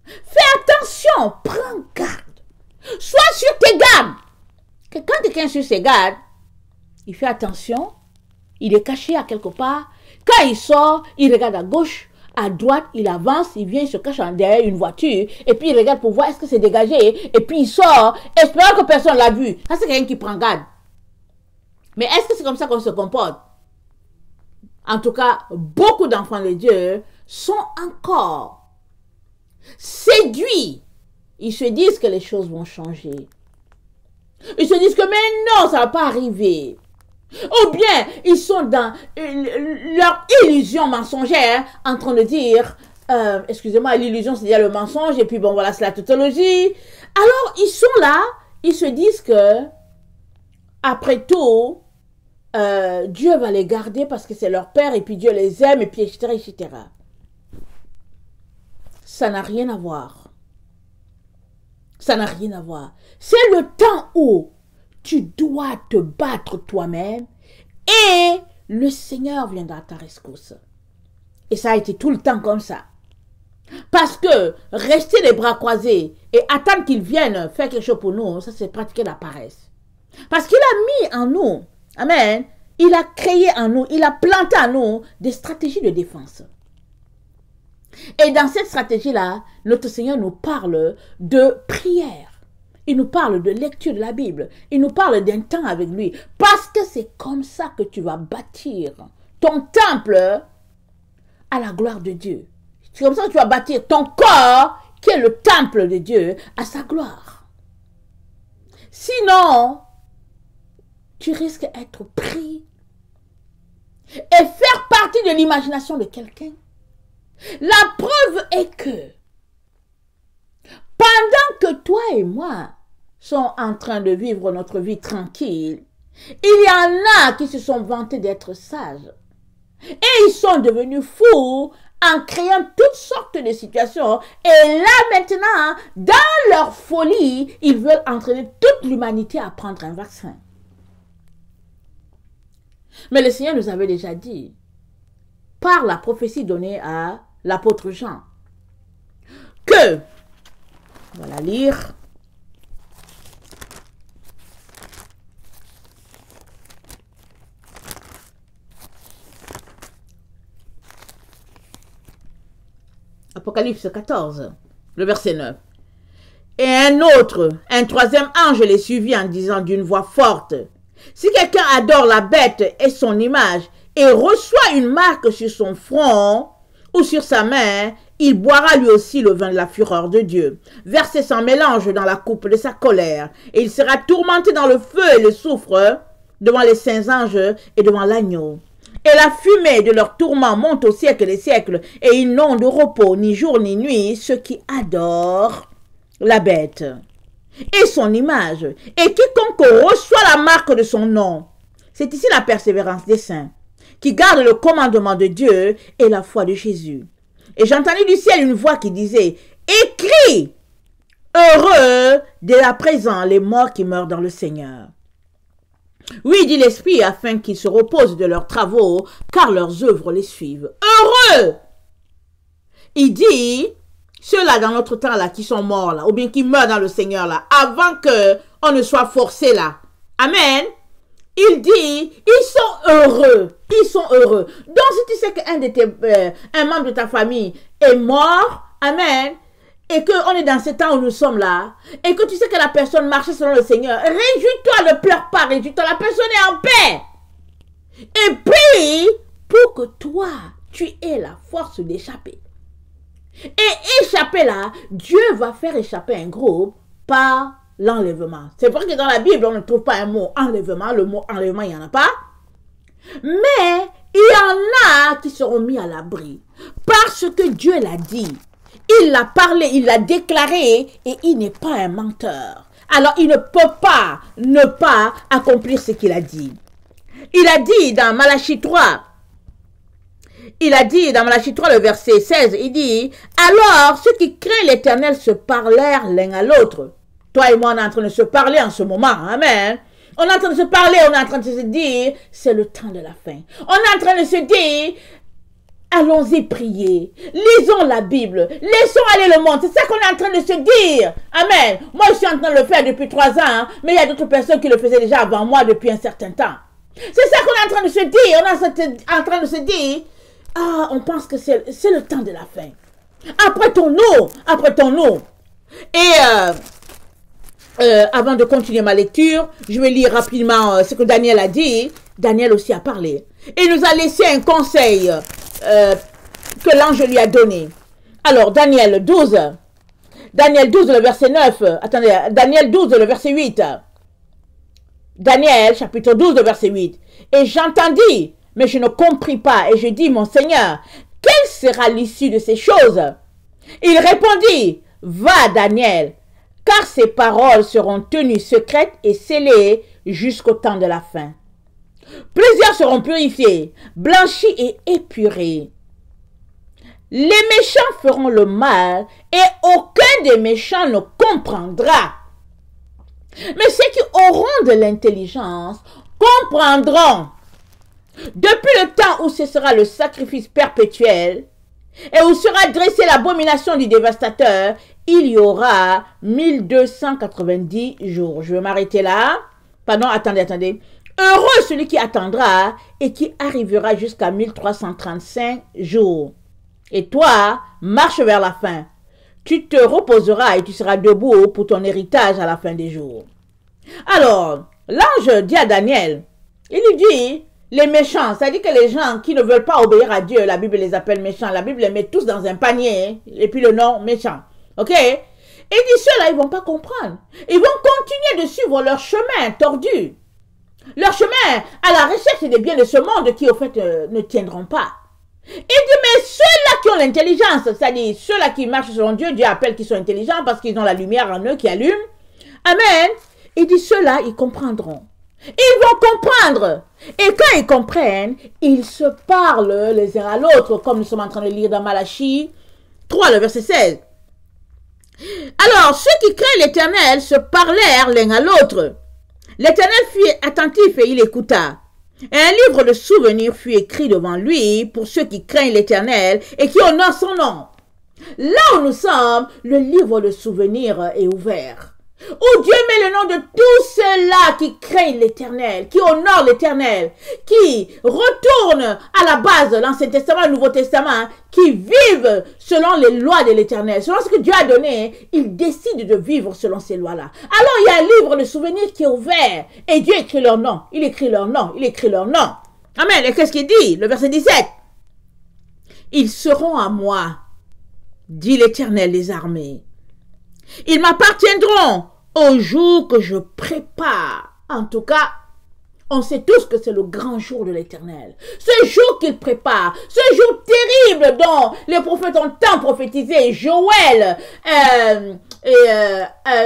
S1: Fais attention, prends garde. Sois sur tes gardes. Que quand quelqu'un est sur ses gardes, il fait attention, il est caché à quelque part. Quand il sort, il regarde à gauche, à droite, il avance, il vient, il se cache derrière une voiture, et puis il regarde pour voir est-ce que c'est dégagé, et puis il sort, espérant que personne ne l'a vu. Ça, c'est quelqu'un qui prend garde. Mais est-ce que c'est comme ça qu'on se comporte? En tout cas, beaucoup d'enfants de Dieu sont encore séduits. Ils se disent que les choses vont changer. Ils se disent que mais non, ça ne va pas arriver. Ou bien, ils sont dans leur illusion mensongère en train de dire, excusez-moi, l'illusion c'est-à-dire le mensonge, et puis bon voilà, c'est la tautologie. Alors, ils sont là, ils se disent que, après tout, Dieu va les garder parce que c'est leur père, et puis Dieu les aime, et puis etc., etc. Ça n'a rien à voir. Ça n'a rien à voir. C'est le temps où tu dois te battre toi-même et le Seigneur viendra à ta rescousse. Et ça a été tout le temps comme ça. Parce que rester les bras croisés et attendre qu'il vienne faire quelque chose pour nous, ça c'est pratiquer la paresse. Parce qu'il a mis en nous, amen, il a créé en nous, il a planté en nous des stratégies de défense. Et dans cette stratégie-là, notre Seigneur nous parle de prière. Il nous parle de lecture de la Bible. Il nous parle d'un temps avec lui. Parce que c'est comme ça que tu vas bâtir ton temple à la gloire de Dieu. C'est comme ça que tu vas bâtir ton corps, qui est le temple de Dieu, à sa gloire. Sinon, tu risques d'être pris et faire partie de l'imagination de quelqu'un. La preuve est que pendant que toi et moi sommes en train de vivre notre vie tranquille, il y en a qui se sont vantés d'être sages. Et ils sont devenus fous en créant toutes sortes de situations. Et là maintenant, dans leur folie, ils veulent entraîner toute l'humanité à prendre un vaccin. Mais le Seigneur nous avait déjà dit, par la prophétie donnée à l'apôtre Jean, que, on va la lire, Apocalypse 14, le verset 9. Et un troisième ange les suivit en disant d'une voix forte, si quelqu'un adore la bête et son image et reçoit une marque sur son front ou sur sa main, il boira lui aussi le vin de la fureur de Dieu, versé sans mélange dans la coupe de sa colère, et il sera tourmenté dans le feu et le soufre devant les saints anges et devant l'agneau. Et la fumée de leur tourment monte au siècle des siècles, et ils n'ont de repos ni jour ni nuit ceux qui adorent la bête et son image, et quiconque reçoit la marque de son nom. C'est ici la persévérance des saints, qui gardent le commandement de Dieu et la foi de Jésus. Et j'entendis du ciel une voix qui disait, écris, heureux dès à présent les morts qui meurent dans le Seigneur. Oui, dit l'Esprit, afin qu'ils se reposent de leurs travaux, car leurs œuvres les suivent. Heureux! Il dit, ceux-là dans notre temps là, qui sont morts là, ou bien qui meurent dans le Seigneur là, avant qu'on ne soit forcé là. Amen. il dit, ils sont heureux. Ils sont heureux. Donc, si tu sais un membre de ta famille est mort, amen, et qu'on est dans ce temps où nous sommes là, et que tu sais que la personne marche selon le Seigneur, réjouis-toi, ne pleure pas, réjouis-toi, la personne est en paix. Et prie pour que toi, tu aies la force d'échapper. Et échapper là, Dieu va faire échapper un groupe par l'enlèvement. C'est vrai que dans la Bible, on ne trouve pas un mot enlèvement. Le mot enlèvement, il n'y en a pas. Mais il y en a qui seront mis à l'abri. Parce que Dieu l'a dit. Il l'a parlé, il l'a déclaré et il n'est pas un menteur. Alors il ne peut pas ne pas accomplir ce qu'il a dit. Il a dit dans Malachie 3, le verset 16, il dit, alors ceux qui craignent l'Éternel se parlèrent l'un à l'autre. Toi et moi, on est en train de se parler en ce moment. Amen. On est en train de se parler, on est en train de se dire, c'est le temps de la fin. On est en train de se dire, allons-y prier. Lisons la Bible. Laissons aller le monde. C'est ça qu'on est en train de se dire. Amen. Moi, je suis en train de le faire depuis 3 ans, mais il y a d'autres personnes qui le faisaient déjà avant moi depuis un certain temps. C'est ça qu'on est en train de se dire. On est en train de se dire, ah, on pense que c'est le temps de la fin. Apprêtons-nous. Et avant de continuer ma lecture, je vais lire rapidement ce que Daniel a dit. Daniel aussi a parlé. Et il nous a laissé un conseil que l'ange lui a donné. Alors, Daniel 12, le verset 9. Attendez, Daniel 12, le verset 8. Daniel, chapitre 12, le verset 8. Et j'entendis, mais je ne compris pas. Et je dis, mon Seigneur, quelle sera l'issue de ces choses? Il répondit, va, Daniel, car ces paroles seront tenues secrètes et scellées jusqu'au temps de la fin. Plusieurs seront purifiés, blanchis et épurés. Les méchants feront le mal et aucun des méchants ne comprendra. Mais ceux qui auront de l'intelligence comprendront. Depuis le temps où cessera le sacrifice perpétuel et où sera dressée l'abomination du dévastateur, il y aura 1290 jours. Je vais m'arrêter là. Pardon, attendez. Heureux celui qui attendra et qui arrivera jusqu'à 1335 jours. Et toi, marche vers la fin. Tu te reposeras et tu seras debout pour ton héritage à la fin des jours. Alors, l'ange dit à Daniel, il lui dit, les méchants, c'est-à-dire que les gens qui ne veulent pas obéir à Dieu, la Bible les appelle méchants, la Bible les met tous dans un panier, et puis le nom méchant. Ok? Et il dit, ceux-là, ils ne vont pas comprendre. Ils vont continuer de suivre leur chemin tordu. Leur chemin à la recherche des biens de ce monde qui, au fait, ne tiendront pas. Il dit, mais ceux-là qui ont l'intelligence, c'est-à-dire ceux-là qui marchent selon Dieu, Dieu appelle qu'ils sont intelligents parce qu'ils ont la lumière en eux qui allume. Amen. Il dit, ceux-là, ils comprendront. Ils vont comprendre. Et quand ils comprennent, ils se parlent les uns à l'autre, comme nous sommes en train de lire dans Malachie 3, le verset 16. Alors, ceux qui craignent l'Éternel se parlèrent l'un à l'autre. L'Éternel fut attentif et il écouta. Et un livre de souvenirs fut écrit devant lui pour ceux qui craignent l'Éternel et qui honorent son nom. Là où nous sommes, le livre de souvenirs est ouvert. Où Dieu met le nom de tous ceux-là qui craignent l'Éternel, qui honorent l'Éternel, qui retournent à la base, l'Ancien Testament, le Nouveau Testament, qui vivent selon les lois de l'Éternel. Selon ce que Dieu a donné, ils décident de vivre selon ces lois-là. Alors il y a un livre de souvenirs qui est ouvert et Dieu écrit leur nom. Il écrit leur nom, il écrit leur nom. Amen. Et qu'est-ce qu'il dit? Le verset 17. Ils seront à moi, dit l'Éternel des armées. Ils m'appartiendront au jour que je prépare. En tout cas, on sait tous que c'est le grand jour de l'Éternel. Ce jour qu'il prépare, ce jour terrible dont les prophètes ont tant prophétisé, Joël,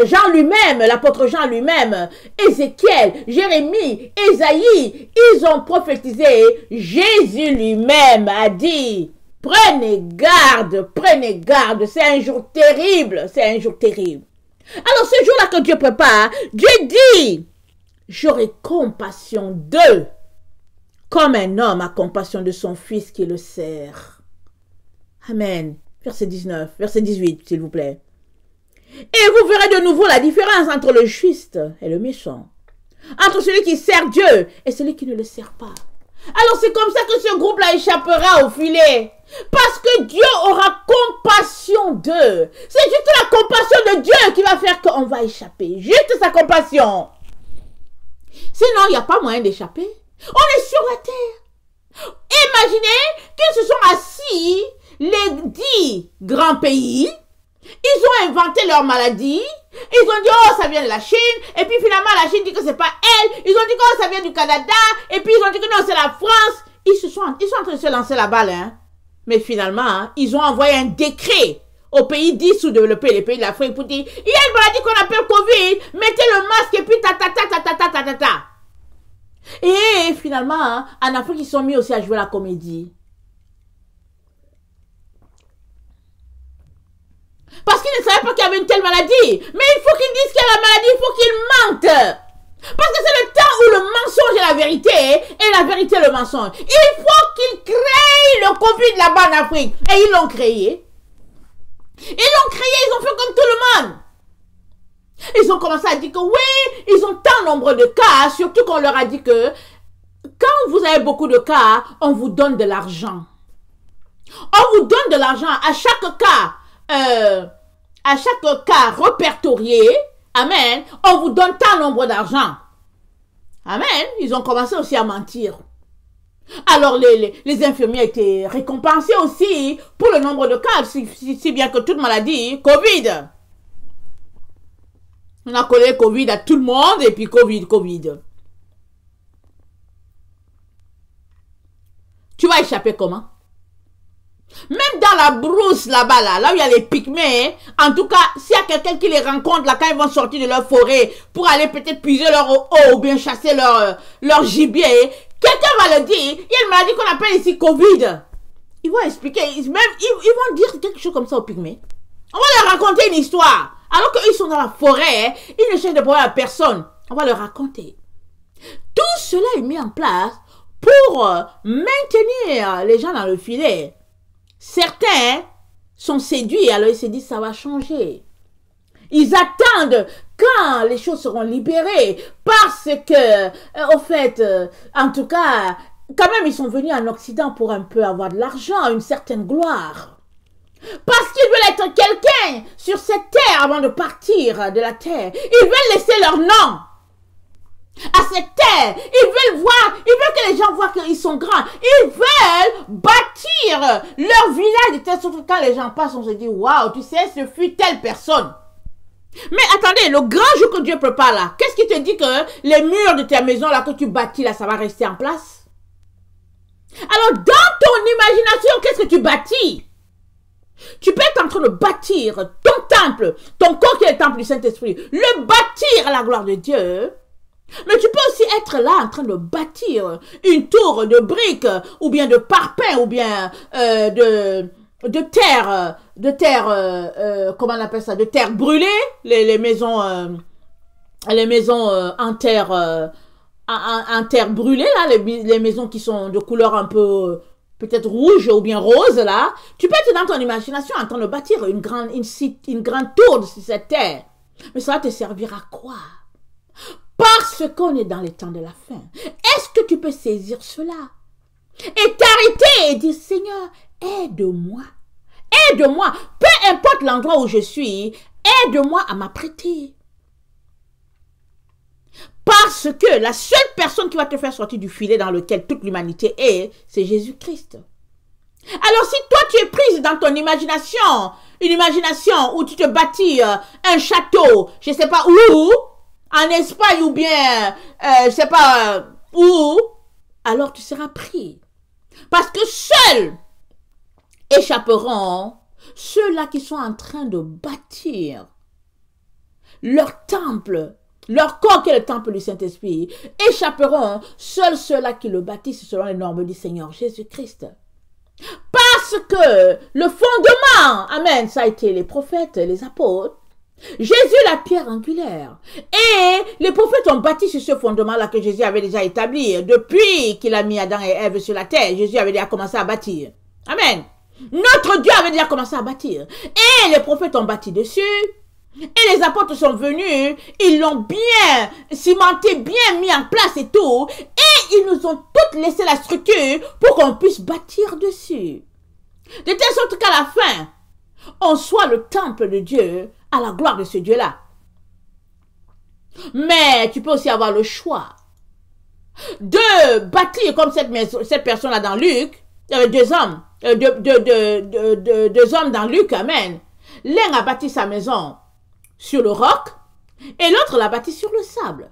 S1: Jean lui-même, l'apôtre Jean lui-même, Ézéchiel, Jérémie, Ésaïe, ils ont prophétisé. Jésus lui-même a dit, prenez garde, c'est un jour terrible, c'est un jour terrible. Alors ce jour-là que Dieu prépare, Dieu dit, j'aurai compassion d'eux, comme un homme a compassion de son fils qui le sert. Amen. Verset 18, s'il vous plaît. Et vous verrez de nouveau la différence entre le juste et le méchant. entre celui qui sert Dieu et celui qui ne le sert pas. Alors c'est comme ça que ce groupe-là échappera au filet. Parce que Dieu aura compassion d'eux. C'est juste la compassion de Dieu qui va faire qu'on va échapper. Juste sa compassion. Sinon, il n'y a pas moyen d'échapper. On est sur la terre. Imaginez qu'ils se sont assis, les 10 grands pays. Ils ont inventé leur maladie. Ils ont dit, oh, ça vient de la Chine. Et puis finalement, la Chine dit que c'est pas elle. Ils ont dit que oh, ça vient du Canada. Et puis ils ont dit que non, c'est la France. Ils sont en train de se lancer la balle. Hein. Mais finalement, hein, ils ont envoyé un décret aux pays dits sous-développés, les pays de l'Afrique, pour dire, il y a une maladie qu'on appelle Covid. Mettez le masque et puis ta. Et finalement, hein, en Afrique, ils sont mis aussi à jouer la comédie. Parce qu'ils ne savaient pas qu'il y avait une telle maladie. Mais il faut qu'ils disent qu'il y a la maladie, il faut qu'ils mentent. Parce que c'est le temps où le mensonge est la vérité et la vérité le mensonge. Il faut qu'ils créent le Covid là-bas en Afrique. Et ils l'ont créé. Ils ont fait comme tout le monde. Ils ont commencé à dire que oui, ils ont tant nombre de cas, surtout qu'on leur a dit que quand vous avez beaucoup de cas, on vous donne de l'argent. On vous donne de l'argent à chaque cas répertorié. Amen. On vous donne tant nombre d'argent. Amen. Ils ont commencé aussi à mentir. Alors, les infirmiers étaient récompensés aussi pour le nombre de cas, si bien que toute maladie, Covid. On a collé Covid à tout le monde et puis Covid. Tu vas échapper comment? Même dans la brousse là-bas, là où il y a les pygmées, en tout cas, s'il y a quelqu'un qui les rencontre là, quand ils vont sortir de leur forêt pour aller peut-être puiser leur eau ou bien chasser leur gibier, quelqu'un va le dire, il y a une maladie qu'on appelle ici Covid. Ils vont expliquer, ils vont dire quelque chose comme ça aux pygmées. On va leur raconter une histoire. Alors qu'ils sont dans la forêt, ils ne cherchent de problème à personne. On va leur raconter. Tout cela est mis en place pour maintenir les gens dans le filet. Certains sont séduits, alors ils se disent ça va changer. Ils attendent quand les choses seront libérées parce que, au fait, en tout cas, quand même ils sont venus en Occident pour un peu avoir de l'argent, une certaine gloire. Parce qu'ils veulent être quelqu'un sur cette terre avant de partir de la terre. Ils veulent laisser leur nom à cette terre. Ils veulent que les gens voient qu'ils sont grands. Ils veulent bâtir leur village de telle sorte que quand les gens passent, on se dit, waouh, tu sais, ce fut telle personne. Mais attendez, le grand jour que Dieu prépare là, qu'est-ce qui te dit que les murs de ta maison là que tu bâtis là, ça va rester en place? Alors, dans ton imagination, qu'est-ce que tu bâtis? Tu peux être en train de bâtir ton temple, ton corps qui est le temple du Saint-Esprit, le bâtir à la gloire de Dieu. Mais tu peux aussi être là en train de bâtir une tour de briques, ou bien de parpaing, ou bien de terre, comment on appelle ça, de terre brûlée, les maisons en terre brûlée, là, les maisons qui sont de couleur un peu peut-être rouge ou bien rose, là. Tu peux être dans ton imagination en train de bâtir une grande tour sur cette terre. Mais ça va te servir à quoi? Parce qu'on est dans les temps de la fin. Est-ce que tu peux saisir cela? Et t'arrêter et dire, Seigneur, aide-moi. Aide-moi. Peu importe l'endroit où je suis, aide-moi à m'apprêter. Parce que la seule personne qui va te faire sortir du filet dans lequel toute l'humanité est, c'est Jésus-Christ. Alors si toi tu es prise dans ton imagination, une imagination où tu te bâtis un château, je ne sais pas où, en Espagne ou bien, je ne sais pas où, alors tu seras pris. Parce que seuls échapperont ceux-là qui sont en train de bâtir leur temple, leur corps qui est le temple du Saint-Esprit. Échapperont seuls ceux-là qui le bâtissent selon les normes du Seigneur Jésus-Christ. Parce que le fondement, amen, ça a été les prophètes, les apôtres. Jésus, la pierre angulaire. Et les prophètes ont bâti sur ce fondement-là que Jésus avait déjà établi. Depuis qu'il a mis Adam et Ève sur la terre, Jésus avait déjà commencé à bâtir. Amen. Notre Dieu avait déjà commencé à bâtir. Et les prophètes ont bâti dessus. Et les apôtres sont venus, ils l'ont bien cimenté, bien mis en place et tout. Et ils nous ont toutes laissé la structure pour qu'on puisse bâtir dessus. De telle sorte qu'à la fin, on soit le temple de Dieu à la gloire de ce Dieu-là. Mais tu peux aussi avoir le choix de bâtir comme cette personne-là dans Luc. Il y avait deux hommes, deux hommes dans Luc, amen. L'un a bâti sa maison sur le roc et l'autre l'a bâti sur le sable.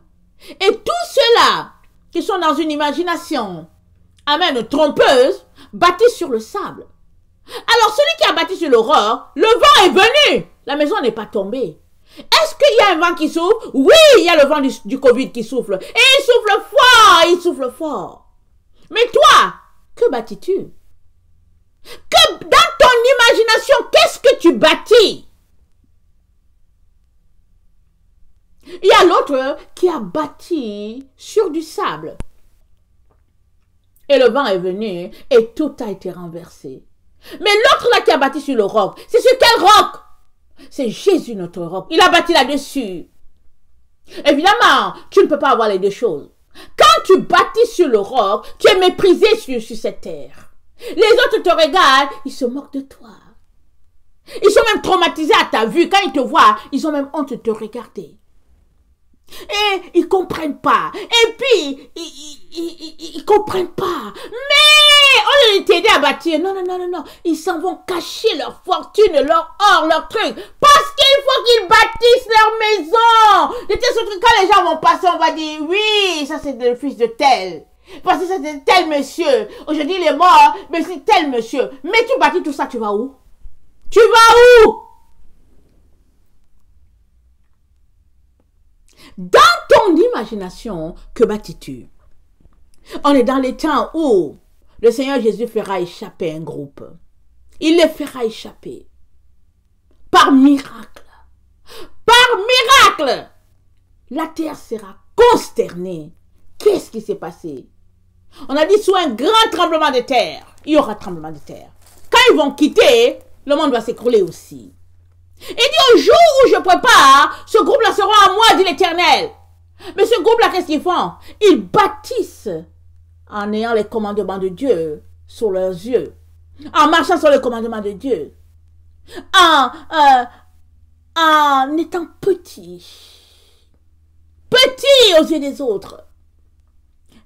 S1: Et tous ceux-là qui sont dans une imagination, amen, trompeuse, bâtissent sur le sable. Alors celui qui a bâti sur le roc, le vent est venu, la maison n'est pas tombée. Est-ce qu'il y a un vent qui souffle? Oui, il y a le vent du Covid qui souffle. Et il souffle fort, il souffle fort. Mais toi, que bâtis-tu? Que dans ton imagination, qu'est-ce que tu bâtis? Il y a l'autre qui a bâti sur du sable. Et le vent est venu et tout a été renversé. Mais l'autre là qui a bâti sur le roc, c'est sur quel roc? C'est Jésus notre roc. Il a bâti là-dessus. Évidemment, tu ne peux pas avoir les deux choses. Quand tu bâtis sur le roc, tu es méprisé sur cette terre. Les autres te regardent, ils se moquent de toi. Ils sont même traumatisés à ta vue. Quand ils te voient, ils ont même honte de te regarder. Et ils comprennent pas. Et puis, ils comprennent pas. Mais, au lieu de t'aider à bâtir, non. Ils s'en vont cacher leur fortune, leur or, leur truc. Parce qu'il faut qu'ils bâtissent leur maison. De telle sorte que quand les gens vont passer, on va dire, oui, ça c'est le fils de tel. Parce que ça c'est tel monsieur. Aujourd'hui il est mort, mais c'est tel monsieur. Mais tu bâtis tout ça, tu vas où? Tu vas où? Dans ton imagination, que bâtis-tu? On est dans les temps où le Seigneur Jésus fera échapper un groupe. Il les fera échapper. Par miracle. Par miracle. La terre sera consternée. Qu'est-ce qui s'est passé? On a dit sous un grand tremblement de terre. Il y aura tremblement de terre. Quand ils vont quitter, le monde va s'écrouler aussi. Il dit au jour où je prépare, ce groupe-là sera à moi, dit l'Éternel. Mais ce groupe-là, qu'est-ce qu'ils font? Ils bâtissent en ayant les commandements de Dieu sur leurs yeux, en marchant sur les commandements de Dieu, en étant petits aux yeux des autres,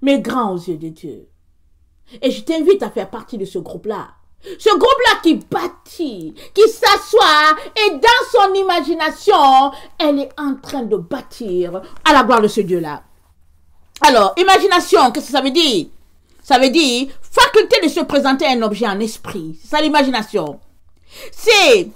S1: mais grands aux yeux de Dieu. Et je t'invite à faire partie de ce groupe-là. Ce groupe-là qui bâtit, qui s'assoit et dans son imagination, elle est en train de bâtir à la gloire de ce Dieu-là. Alors, imagination, qu'est-ce que ça veut dire? Ça veut dire faculté de se présenter un objet en esprit. C'est ça l'imagination. C'est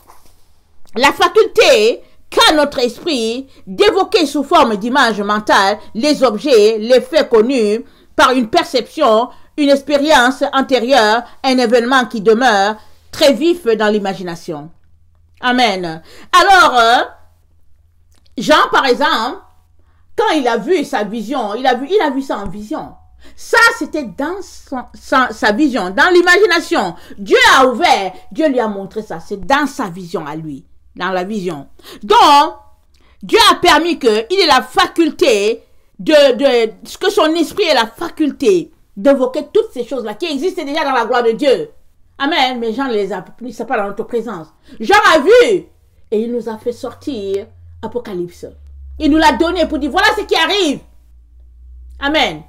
S1: la faculté qu'a notre esprit d'évoquer sous forme d'image mentale les objets, les faits connus par une perception, une expérience antérieure, un événement qui demeure très vif dans l'imagination. Amen. Alors, Jean, par exemple, quand il a vu sa vision, il a vu ça en vision. Ça, c'était dans sa vision, dans l'imagination. Dieu a ouvert, Dieu lui a montré ça. C'est dans sa vision à lui, dans la vision. Donc, Dieu a permis qu'il ait la faculté que son esprit ait la faculté d'évoquer toutes ces choses-là qui existaient déjà dans la gloire de Dieu. Amen. Mais Jean ne les a plus, c'est pas dans notre présence. Jean a vu et il nous a fait sortir Apocalypse. Il nous l'a donné pour dire voilà ce qui arrive. Amen.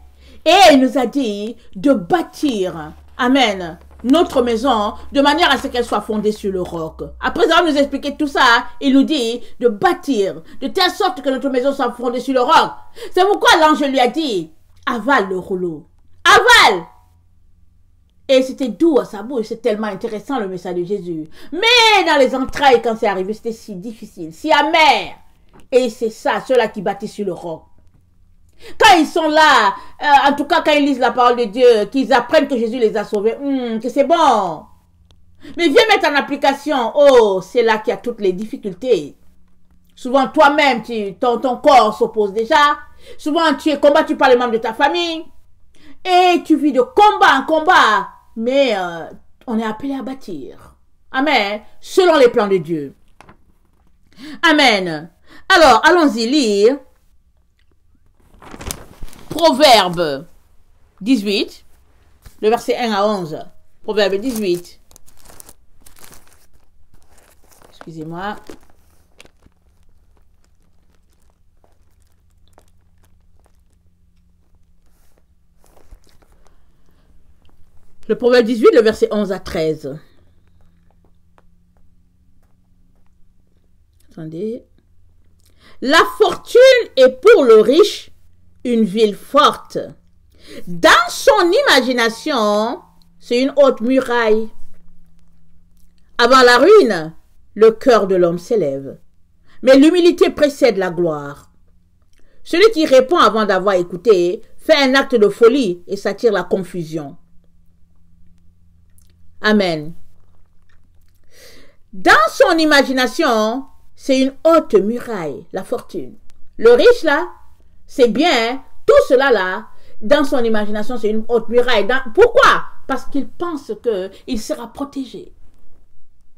S1: Et il nous a dit de bâtir, amen, notre maison de manière à ce qu'elle soit fondée sur le roc. Après avoir nous expliqué tout ça, il nous dit de bâtir de telle sorte que notre maison soit fondée sur le roc. C'est pourquoi l'ange lui a dit avale le rouleau. Avale! Et c'était doux à sa bouche, c'est tellement intéressant le message de Jésus. Mais dans les entrailles, quand c'est arrivé, c'était si difficile, si amer. Et c'est ça, ceux-là qui bâtissent sur le roc. Quand ils sont là, en tout cas quand ils lisent la parole de Dieu, qu'ils apprennent que Jésus les a sauvés, que c'est bon. Mais viens mettre en application, oh, c'est là qu'il y a toutes les difficultés. Souvent toi-même, ton corps s'oppose déjà. Souvent tu es combattu par les membres de ta famille. Et tu vis de combat en combat. Mais on est appelé à bâtir. Amen. Selon les plans de Dieu. Amen. Alors, allons-y lire Proverbe 18, le verset 1 à 11. Proverbe 18. Excusez-moi. Le Proverbe 18, le verset 11 à 13. Attendez. La fortune est pour le riche une ville forte. Dans son imagination, c'est une haute muraille. Avant la ruine, le cœur de l'homme s'élève. Mais l'humilité précède la gloire. Celui qui répond avant d'avoir écouté fait un acte de folie et s'attire la confusion. Amen. Dans son imagination, c'est une haute muraille, la fortune. Le riche, là, c'est bien, tout cela, là, dans son imagination, c'est une haute muraille. Pourquoi? Parce qu'il pense qu'il sera protégé.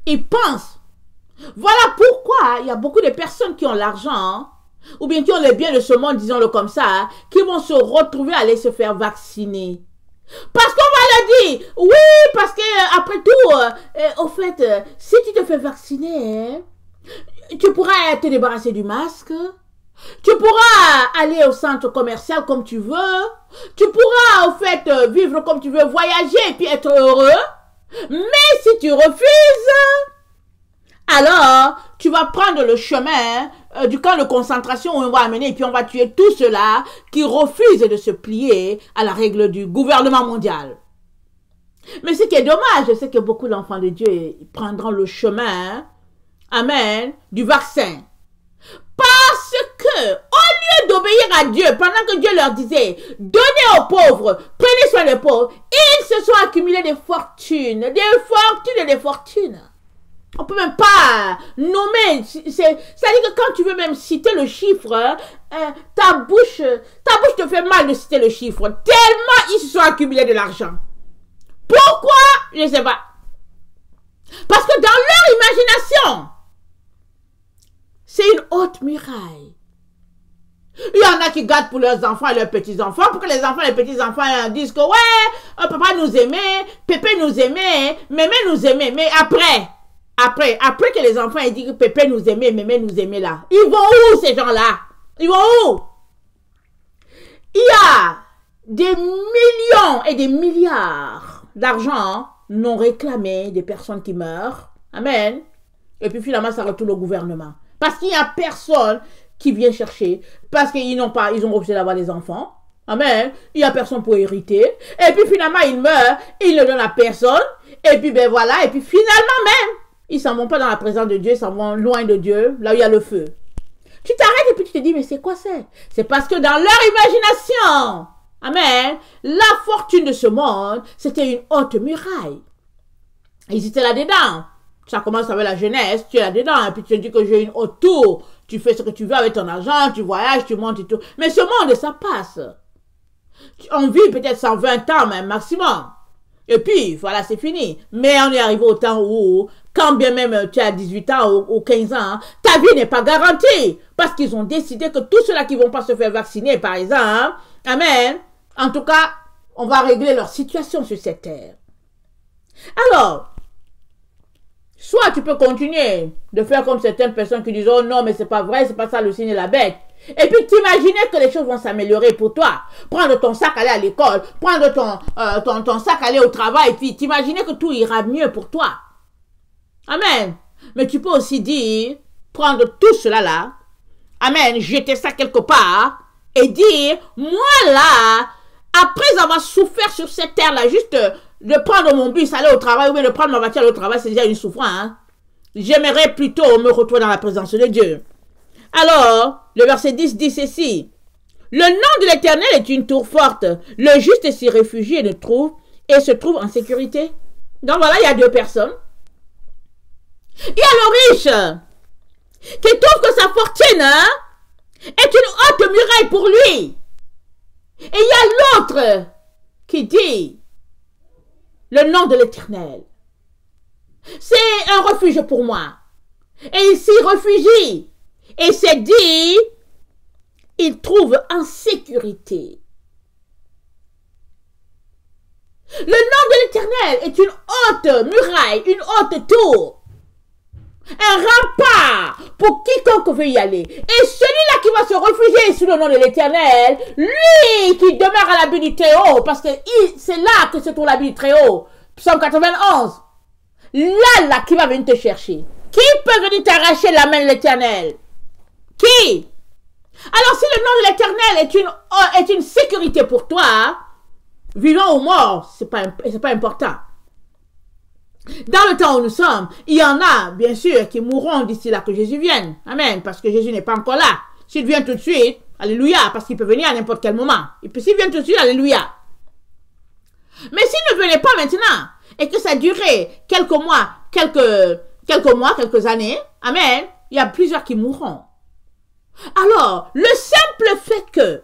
S1: Il pense. Voilà pourquoi il y a beaucoup de personnes qui ont l'argent, ou bien qui ont les biens de ce monde, disons-le comme ça, qui vont se retrouver à aller se faire vacciner. Parce qu'on va leur dire, oui, parce que après tout, au fait, si tu te fais vacciner, tu pourras te débarrasser du masque, tu pourras aller au centre commercial comme tu veux, tu pourras, au fait, vivre comme tu veux, voyager et puis être heureux. Mais si tu refuses, alors tu vas prendre le chemin du camp de concentration où on va amener et puis on va tuer tous ceux-là qui refusent de se plier à la règle du gouvernement mondial. Mais ce qui est dommage, c'est que beaucoup d'enfants de Dieu prendront le chemin, amen, du vaccin. Parce que, au lieu d'obéir à Dieu, pendant que Dieu leur disait, donnez aux pauvres, prenez soin des pauvres, ils se sont accumulés des fortunes, et des fortunes. On peut même pas nommer, c'est-à-dire que quand tu veux même citer le chiffre, ta bouche te fait mal de citer le chiffre, tellement ils se sont accumulés de l'argent. Pourquoi? Je ne sais pas. Parce que dans leur imagination, c'est une haute muraille. Il y en a qui gardent pour leurs enfants et leurs petits-enfants, pour que les enfants et les petits-enfants disent que ouais, papa nous aimait, pépé nous aimait, mémé nous aimait, mais après que les enfants aient dit que pépé nous aimait, mémé nous aimait là, ils vont où ces gens-là? Ils vont où? Il y a des millions et des milliards d'argent non réclamés des personnes qui meurent. Amen. Et puis finalement, ça retourne au gouvernement. Parce qu'il n'y a personne qui vient chercher. Parce qu'ils ils ont refusé d'avoir des enfants. Amen. Il n'y a personne pour hériter. Et puis finalement, ils meurent. Ils ne donnent à personne. Et puis ben voilà. Et puis finalement même, ils s'en vont pas dans la présence de Dieu. Ils s'en vont loin de Dieu. Là où il y a le feu. Tu t'arrêtes et puis tu te dis, mais c'est quoi c'est? C'est parce que dans leur imagination, amen, la fortune de ce monde, c'était une haute muraille. Ils étaient là-dedans. Ça commence avec la jeunesse, tu es là-dedans, et puis tu te dis que j'ai une haute tour, tu fais ce que tu veux avec ton argent, tu voyages, tu montes et tout. Mais ce monde, ça passe. On vit peut-être 120 ans, même maximum. Et puis, voilà, c'est fini. Mais on est arrivé au temps où, quand bien même tu as 18 ans ou 15 ans, ta vie n'est pas garantie. Parce qu'ils ont décidé que tous ceux-là qui ne vont pas se faire vacciner, par exemple, amen, en tout cas, on va régler leur situation sur cette terre. Alors, soit tu peux continuer de faire comme certaines personnes qui disent « Oh non, mais c'est pas vrai, c'est pas ça le signe et la bête. » Et puis t'imaginer que les choses vont s'améliorer pour toi. Prendre ton sac, aller à l'école, prendre ton sac, aller au travail, et puis t'imaginer que tout ira mieux pour toi. Amen. Mais tu peux aussi dire, prendre tout cela là, amen, jeter ça quelque part, et dire, moi là, après avoir souffert sur cette terre là, juste de prendre mon bus, aller au travail, ou bien de prendre ma voiture aller au travail, c'est déjà une souffrance. Hein? J'aimerais plutôt me retrouver dans la présence de Dieu. Alors, le verset 10 dit ceci. Le nom de l'Éternel est une tour forte. Le juste s'y réfugie et se trouve en sécurité. Donc voilà, il y a deux personnes. Il y a le riche qui trouve que sa fortune est une haute muraille pour lui. Et il y a l'autre qui dit le nom de l'Éternel. C'est un refuge pour moi. Et il s'y réfugie. Et c'est dit, il trouve en sécurité. Le nom de l'Éternel est une haute muraille, une haute tour. Un rempart pour quiconque veut y aller. Et celui-là qui va se réfugier sous le nom de l'Éternel, lui qui demeure à l'abri du Très-Haut, parce que c'est là que se trouve l'abri du Très-Haut. Psaume 91. Là qui va venir te chercher. Qui peut venir t'arracher la main de l'Éternel? Qui? Alors si le nom de l'Éternel est une sécurité pour toi, vivant ou mort, c'est pas important. Dans le temps où nous sommes, il y en a, bien sûr, qui mourront d'ici là que Jésus vienne. Amen. Parce que Jésus n'est pas encore là. S'il vient tout de suite, alléluia, parce qu'il peut venir à n'importe quel moment. Et puis s'il vient tout de suite, alléluia. Mais s'il ne venait pas maintenant, et que ça durait quelques mois, quelques années, amen, il y a plusieurs qui mourront. Alors, le simple fait que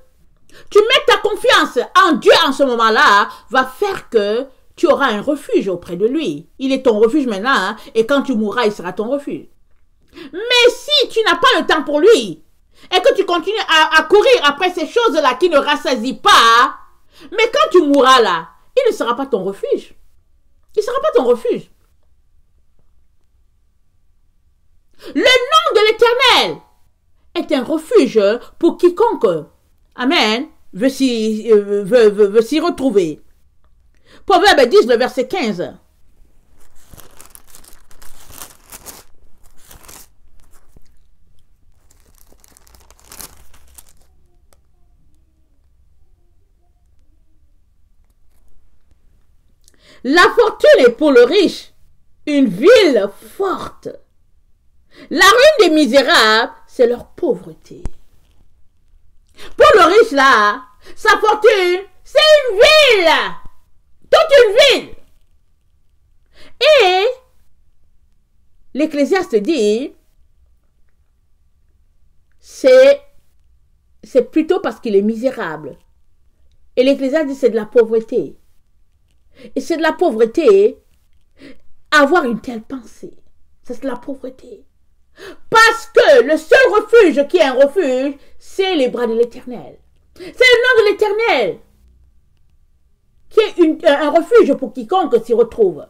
S1: tu mets ta confiance en Dieu en ce moment-là va faire que tu auras un refuge auprès de lui. Il est ton refuge maintenant, hein, et quand tu mourras, il sera ton refuge. Mais si tu n'as pas le temps pour lui, et que tu continues à courir après ces choses-là qui ne rassasient pas, mais quand tu mourras là, il ne sera pas ton refuge. Il ne sera pas ton refuge. Le nom de l'Éternel est un refuge pour quiconque, amen, veut s'y retrouver. Proverbe 10, le verset 15. La fortune est pour le riche une ville forte. La ruine des misérables, c'est leur pauvreté. Pour le riche là, sa fortune, c'est une ville. Toute une ville. Et l'Ecclésiaste dit, c'est plutôt parce qu'il est misérable. Et l'Ecclésiaste dit, c'est de la pauvreté. Et c'est de la pauvreté avoir une telle pensée. C'est de la pauvreté. Parce que le seul refuge qui est un refuge, c'est les bras de l'Éternel. C'est le nom de l'Éternel qui est un refuge pour quiconque s'y retrouve.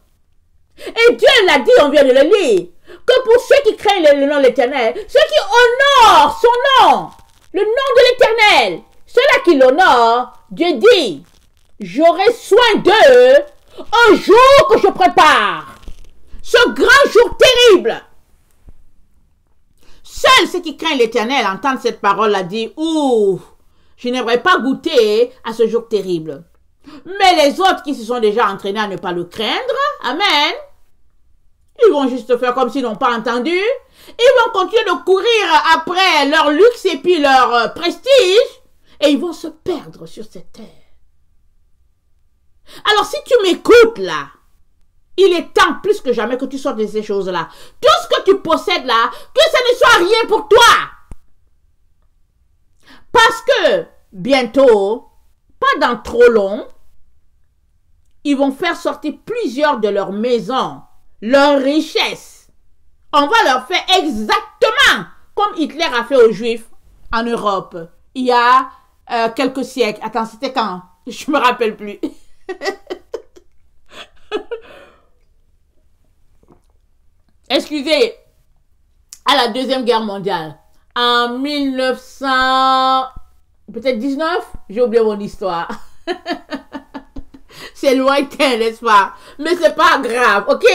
S1: Et Dieu l'a dit, on vient de le lire, que pour ceux qui craignent le nom de l'Éternel, ceux qui honorent son nom, le nom de l'Éternel, ceux-là qui l'honorent, Dieu dit, j'aurai soin d'eux un jour que je prépare, ce grand jour terrible. Seuls ceux qui craignent l'Éternel entendent cette parole-là dire, ouh, je n'aimerais pas goûter à ce jour terrible. Mais les autres qui se sont déjà entraînés à ne pas le craindre, amen, ils vont juste faire comme s'ils n'ont pas entendu. Ils vont continuer de courir après leur luxe et puis leur prestige. Et ils vont se perdre sur cette terre. Alors si tu m'écoutes là, il est temps plus que jamais que tu sortes de ces choses-là. Tout ce que tu possèdes là, que ça ne soit rien pour toi. Parce que bientôt, pas dans trop long, ils vont faire sortir plusieurs de leurs maisons, leurs richesses. On va leur faire exactement comme Hitler a fait aux Juifs en Europe il y a quelques siècles. Attends, c'était quand? Je me rappelle plus. Excusez, à la Deuxième Guerre mondiale, en 1900, peut-être 19, j'ai oublié mon histoire. C'est lointain, n'est-ce pas? Mais c'est pas grave, ok?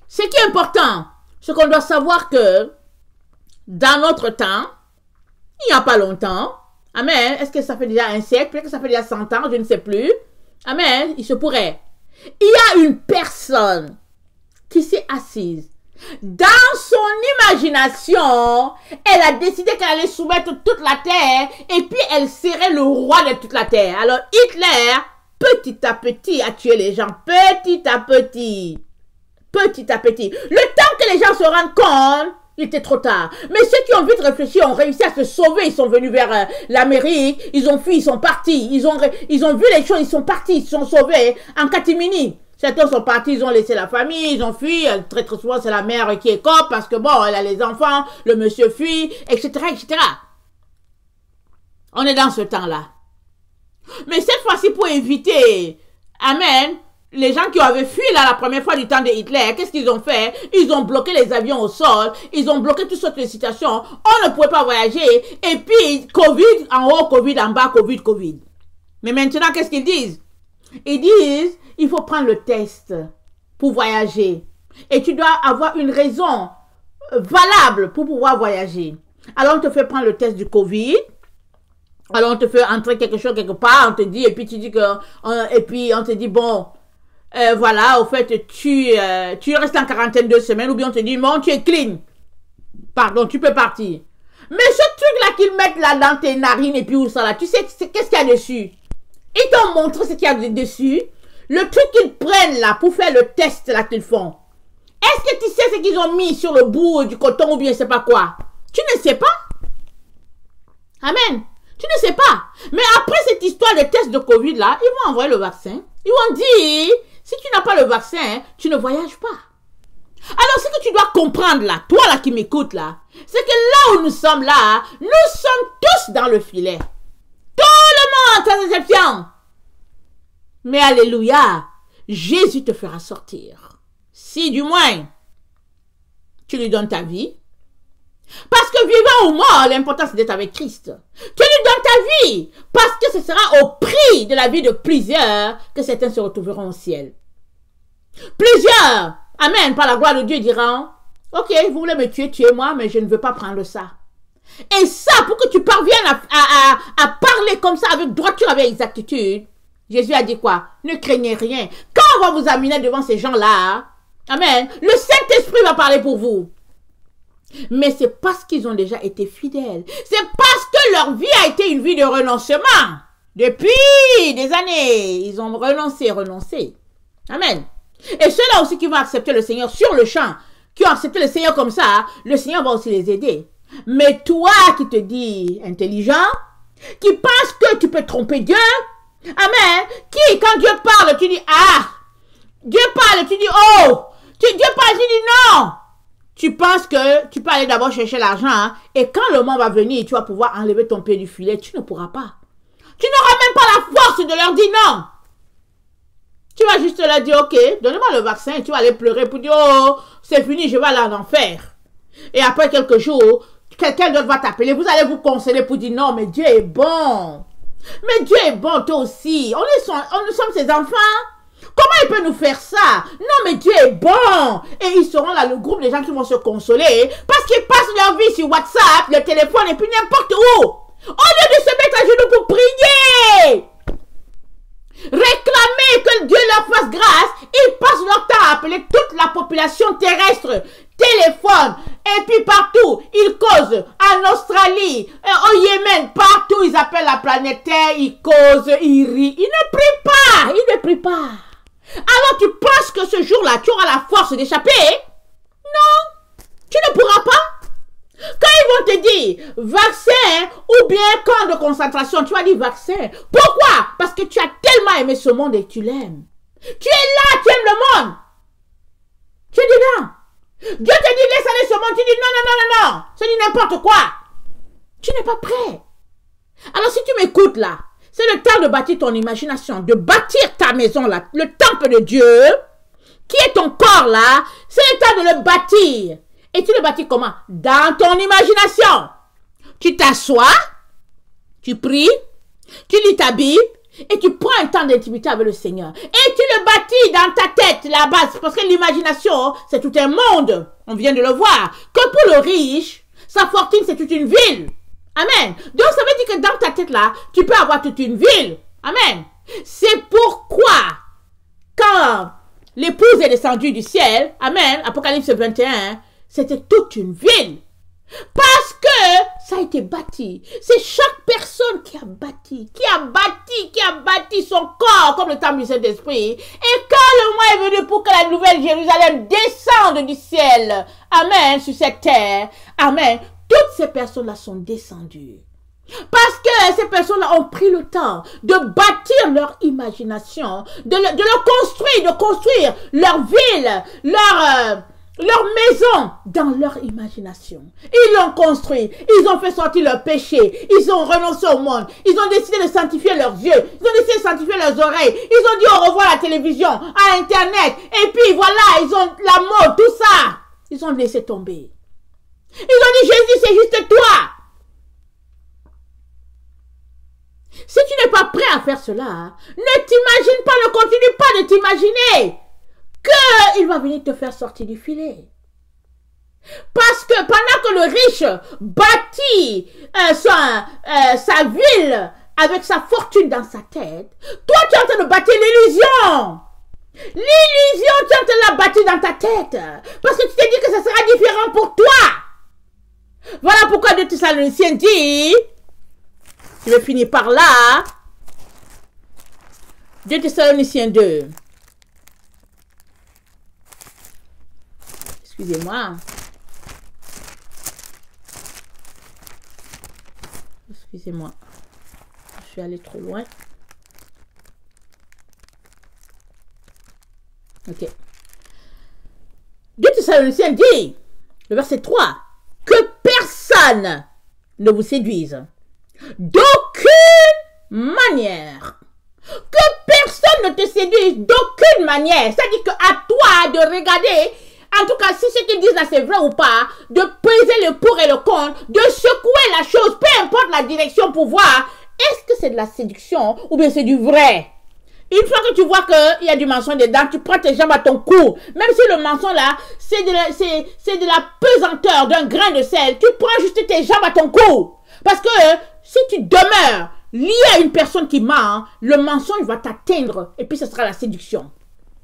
S1: Ce qui est important, c'est qu'on doit savoir que dans notre temps, il n'y a pas longtemps, amen, est-ce que ça fait déjà un siècle, peut-être que ça fait déjà 100 ans, je ne sais plus, amen, il se pourrait. Il y a une personne qui s'est assise. Dans son imagination, elle a décidé qu'elle allait soumettre toute la terre et puis elle serait le roi de toute la terre. Alors Hitler, petit à petit, a tué les gens, petit à petit. Petit à petit. Le temps que les gens se rendent compte, il était trop tard. Mais ceux qui ont vite réfléchi ont réussi à se sauver. Ils sont venus vers l'Amérique. Ils ont fui, ils sont partis. Ils ont vu les choses, ils sont partis, ils se sont sauvés en catimini. Certains sont partis, ils ont laissé la famille, ils ont fui. Très très souvent, c'est la mère qui est cop parce que bon, elle a les enfants, le monsieur fuit, etc., etc. On est dans ce temps-là. Mais cette fois-ci, pour éviter, amen, les gens qui avaient fui là la première fois du temps de Hitler, qu'est-ce qu'ils ont fait? Ils ont bloqué les avions au sol, ils ont bloqué toutes sortes de situations, on ne pouvait pas voyager, et puis Covid en haut, Covid en bas, Covid, Covid. Mais maintenant, qu'est-ce qu'ils disent? Ils disent, il faut prendre le test pour voyager. Et tu dois avoir une raison valable pour pouvoir voyager. Alors on te fait prendre le test du Covid. Alors on te fait entrer quelque chose quelque part, on te dit, et puis tu dis que, et puis on te dit, bon, voilà, au fait, tu restes en quarantaine 2 semaines, ou bien on te dit, bon, tu es clean. Pardon, tu peux partir. Mais ce truc-là qu'ils mettent là dans tes narines et puis où ça là, tu sais, qu'est-ce qu'il y a dessus? Ils t'ont montré ce qu'il y a dessus. Le truc qu'ils prennent là pour faire le test là qu'ils font. Est-ce que tu sais ce qu'ils ont mis sur le bout du coton ou bien je sais pas quoi? Tu ne sais pas? Amen. Tu ne sais pas. Mais après cette histoire de test de Covid là, ils vont envoyer le vaccin. Ils vont dire, si tu n'as pas le vaccin, tu ne voyages pas. Alors, ce que tu dois comprendre là, toi là qui m'écoutes là, c'est que là où nous sommes là, nous sommes tous dans le filet. Tout le monde, sans exception. Mais alléluia, Jésus te fera sortir. Si du moins, tu lui donnes ta vie. Parce que vivant ou mort, l'important c'est d'être avec Christ. Tu lui donnes ta vie. Parce que ce sera au prix de la vie de plusieurs que certains se retrouveront au ciel. Plusieurs, amen, par la gloire de Dieu diront, ok, vous voulez me tuer, tuez-moi, mais je ne veux pas prendre ça. Et ça, pour que tu parviennes à parler comme ça, avec droiture, avec exactitude, Jésus a dit quoi? Ne craignez rien. Quand on va vous amener devant ces gens-là, amen, le Saint-Esprit va parler pour vous. Mais c'est parce qu'ils ont déjà été fidèles. C'est parce que leur vie a été une vie de renoncement. Depuis des années, ils ont renoncé. Amen. Et ceux-là aussi qui vont accepter le Seigneur sur le champ, qui ont accepté le Seigneur comme ça, le Seigneur va aussi les aider. Mais toi qui te dis intelligent, qui penses que tu peux tromper Dieu, amen, qui quand Dieu parle, tu dis ah, Dieu parle, tu dis oh, Dieu parle, tu dis non. Tu penses que tu peux aller d'abord chercher l'argent, hein, et quand le moment va venir, tu vas pouvoir enlever ton pied du filet, tu ne pourras pas. Tu n'auras même pas la force de leur dire non. Tu vas juste leur dire, ok, donnez-moi le vaccin, et tu vas aller pleurer pour dire, oh, c'est fini, je vais aller en enfer. Et après quelques jours, quelqu'un d'autre va t'appeler, vous allez vous consoler pour dire, non, mais Dieu est bon. Mais Dieu est bon, toi aussi. Nous sommes ses enfants. Comment il peut nous faire ça? Non, mais Dieu est bon. Et ils seront là, le groupe des gens qui vont se consoler, parce qu'ils passent leur vie sur WhatsApp, le téléphone, et puis n'importe où. Au lieu de se mettre à genoux pour prier, réclamer que Dieu leur fasse grâce, ils passent leur temps à appeler toute la population terrestre, téléphone, et puis partout, ils causent, en Australie, au Yémen, partout, ils appellent la planète Terre, ils causent, ils rient, ils ne prient pas, ils ne prient pas. Alors tu penses que ce jour-là, tu auras la force d'échapper? Non, tu ne pourras pas. Quand ils vont te dire vaccin ou bien camp de concentration, tu vas dire vaccin. Pourquoi? Parce que tu as tellement aimé ce monde et tu l'aimes. Tu es là, tu aimes le monde. Tu es dedans. Dieu te dit laisse aller ce monde, tu dis non, non, non, non, non. C'est dit n'importe quoi. Tu n'es pas prêt. Alors si tu m'écoutes là, c'est le temps de bâtir ton imagination, de bâtir ta maison là, le temple de Dieu, qui est ton corps là, c'est le temps de le bâtir. Et tu le bâtis comment? Dans ton imagination. Tu t'assois, tu pries, tu lis ta Bible et tu prends un temps d'intimité avec le Seigneur. Et tu le bâtis dans ta tête, la base. Parce que l'imagination, c'est tout un monde. On vient de le voir. Que pour le riche, sa fortune, c'est toute une ville. Amen. Donc, ça veut dire que dans ta tête là, tu peux avoir toute une ville. Amen. C'est pourquoi, quand l'épouse est descendue du ciel, amen, Apocalypse 21, c'était toute une ville. Parce que ça a été bâti. C'est chaque personne qui a bâti son corps comme le temple du Saint-Esprit. Et quand le mois est venu pour que la nouvelle Jérusalem descende du ciel, amen, sur cette terre, amen, toutes ces personnes-là sont descendues. Parce que ces personnes-là ont pris le temps de bâtir leur imagination, de construire leur ville, leur maison dans leur imagination. Ils l'ont construit, ils ont fait sortir leur péché, ils ont renoncé au monde, ils ont décidé de sanctifier leurs yeux, ils ont décidé de sanctifier leurs oreilles, ils ont dit au revoir à la télévision, à Internet, et puis voilà, ils ont la mode, tout ça. Ils ont laissé tomber. Ils ont dit, Jésus, c'est juste toi. Si tu n'es pas prêt à faire cela, ne t'imagine pas, ne continue pas de t'imaginer qu'il va venir te faire sortir du filet. Parce que pendant que le riche bâtit sa ville avec sa fortune dans sa tête, toi tu es en train de bâtir l'illusion. L'illusion, tu es en train de la bâtir dans ta tête. Parce que tu t'es dit que ça sera différent pour toi. Voilà pourquoi 2 Thessaloniciens dit, je vais finir par là, 2 Thessaloniciens 2. Excusez-moi. Excusez-moi. Je suis allée trop loin. Ok. 2 Thessaloniciens dit, le verset 3, que personne ne vous séduise d'aucune manière. Que personne ne te séduise d'aucune manière. C'est-à-dire qu'à toi de regarder, en tout cas, si ce qu'ils disent là c'est vrai ou pas, de peser le pour et le contre, de secouer la chose, peu importe la direction pour voir, est-ce que c'est de la séduction ou bien c'est du vrai? Une fois que tu vois qu'il y a du mensonge dedans, tu prends tes jambes à ton cou. Même si le mensonge là, c'est de la pesanteur d'un grain de sel, tu prends juste tes jambes à ton cou. Parce que si tu demeures lié à une personne qui ment, le mensonge va t'atteindre et puis ce sera la séduction.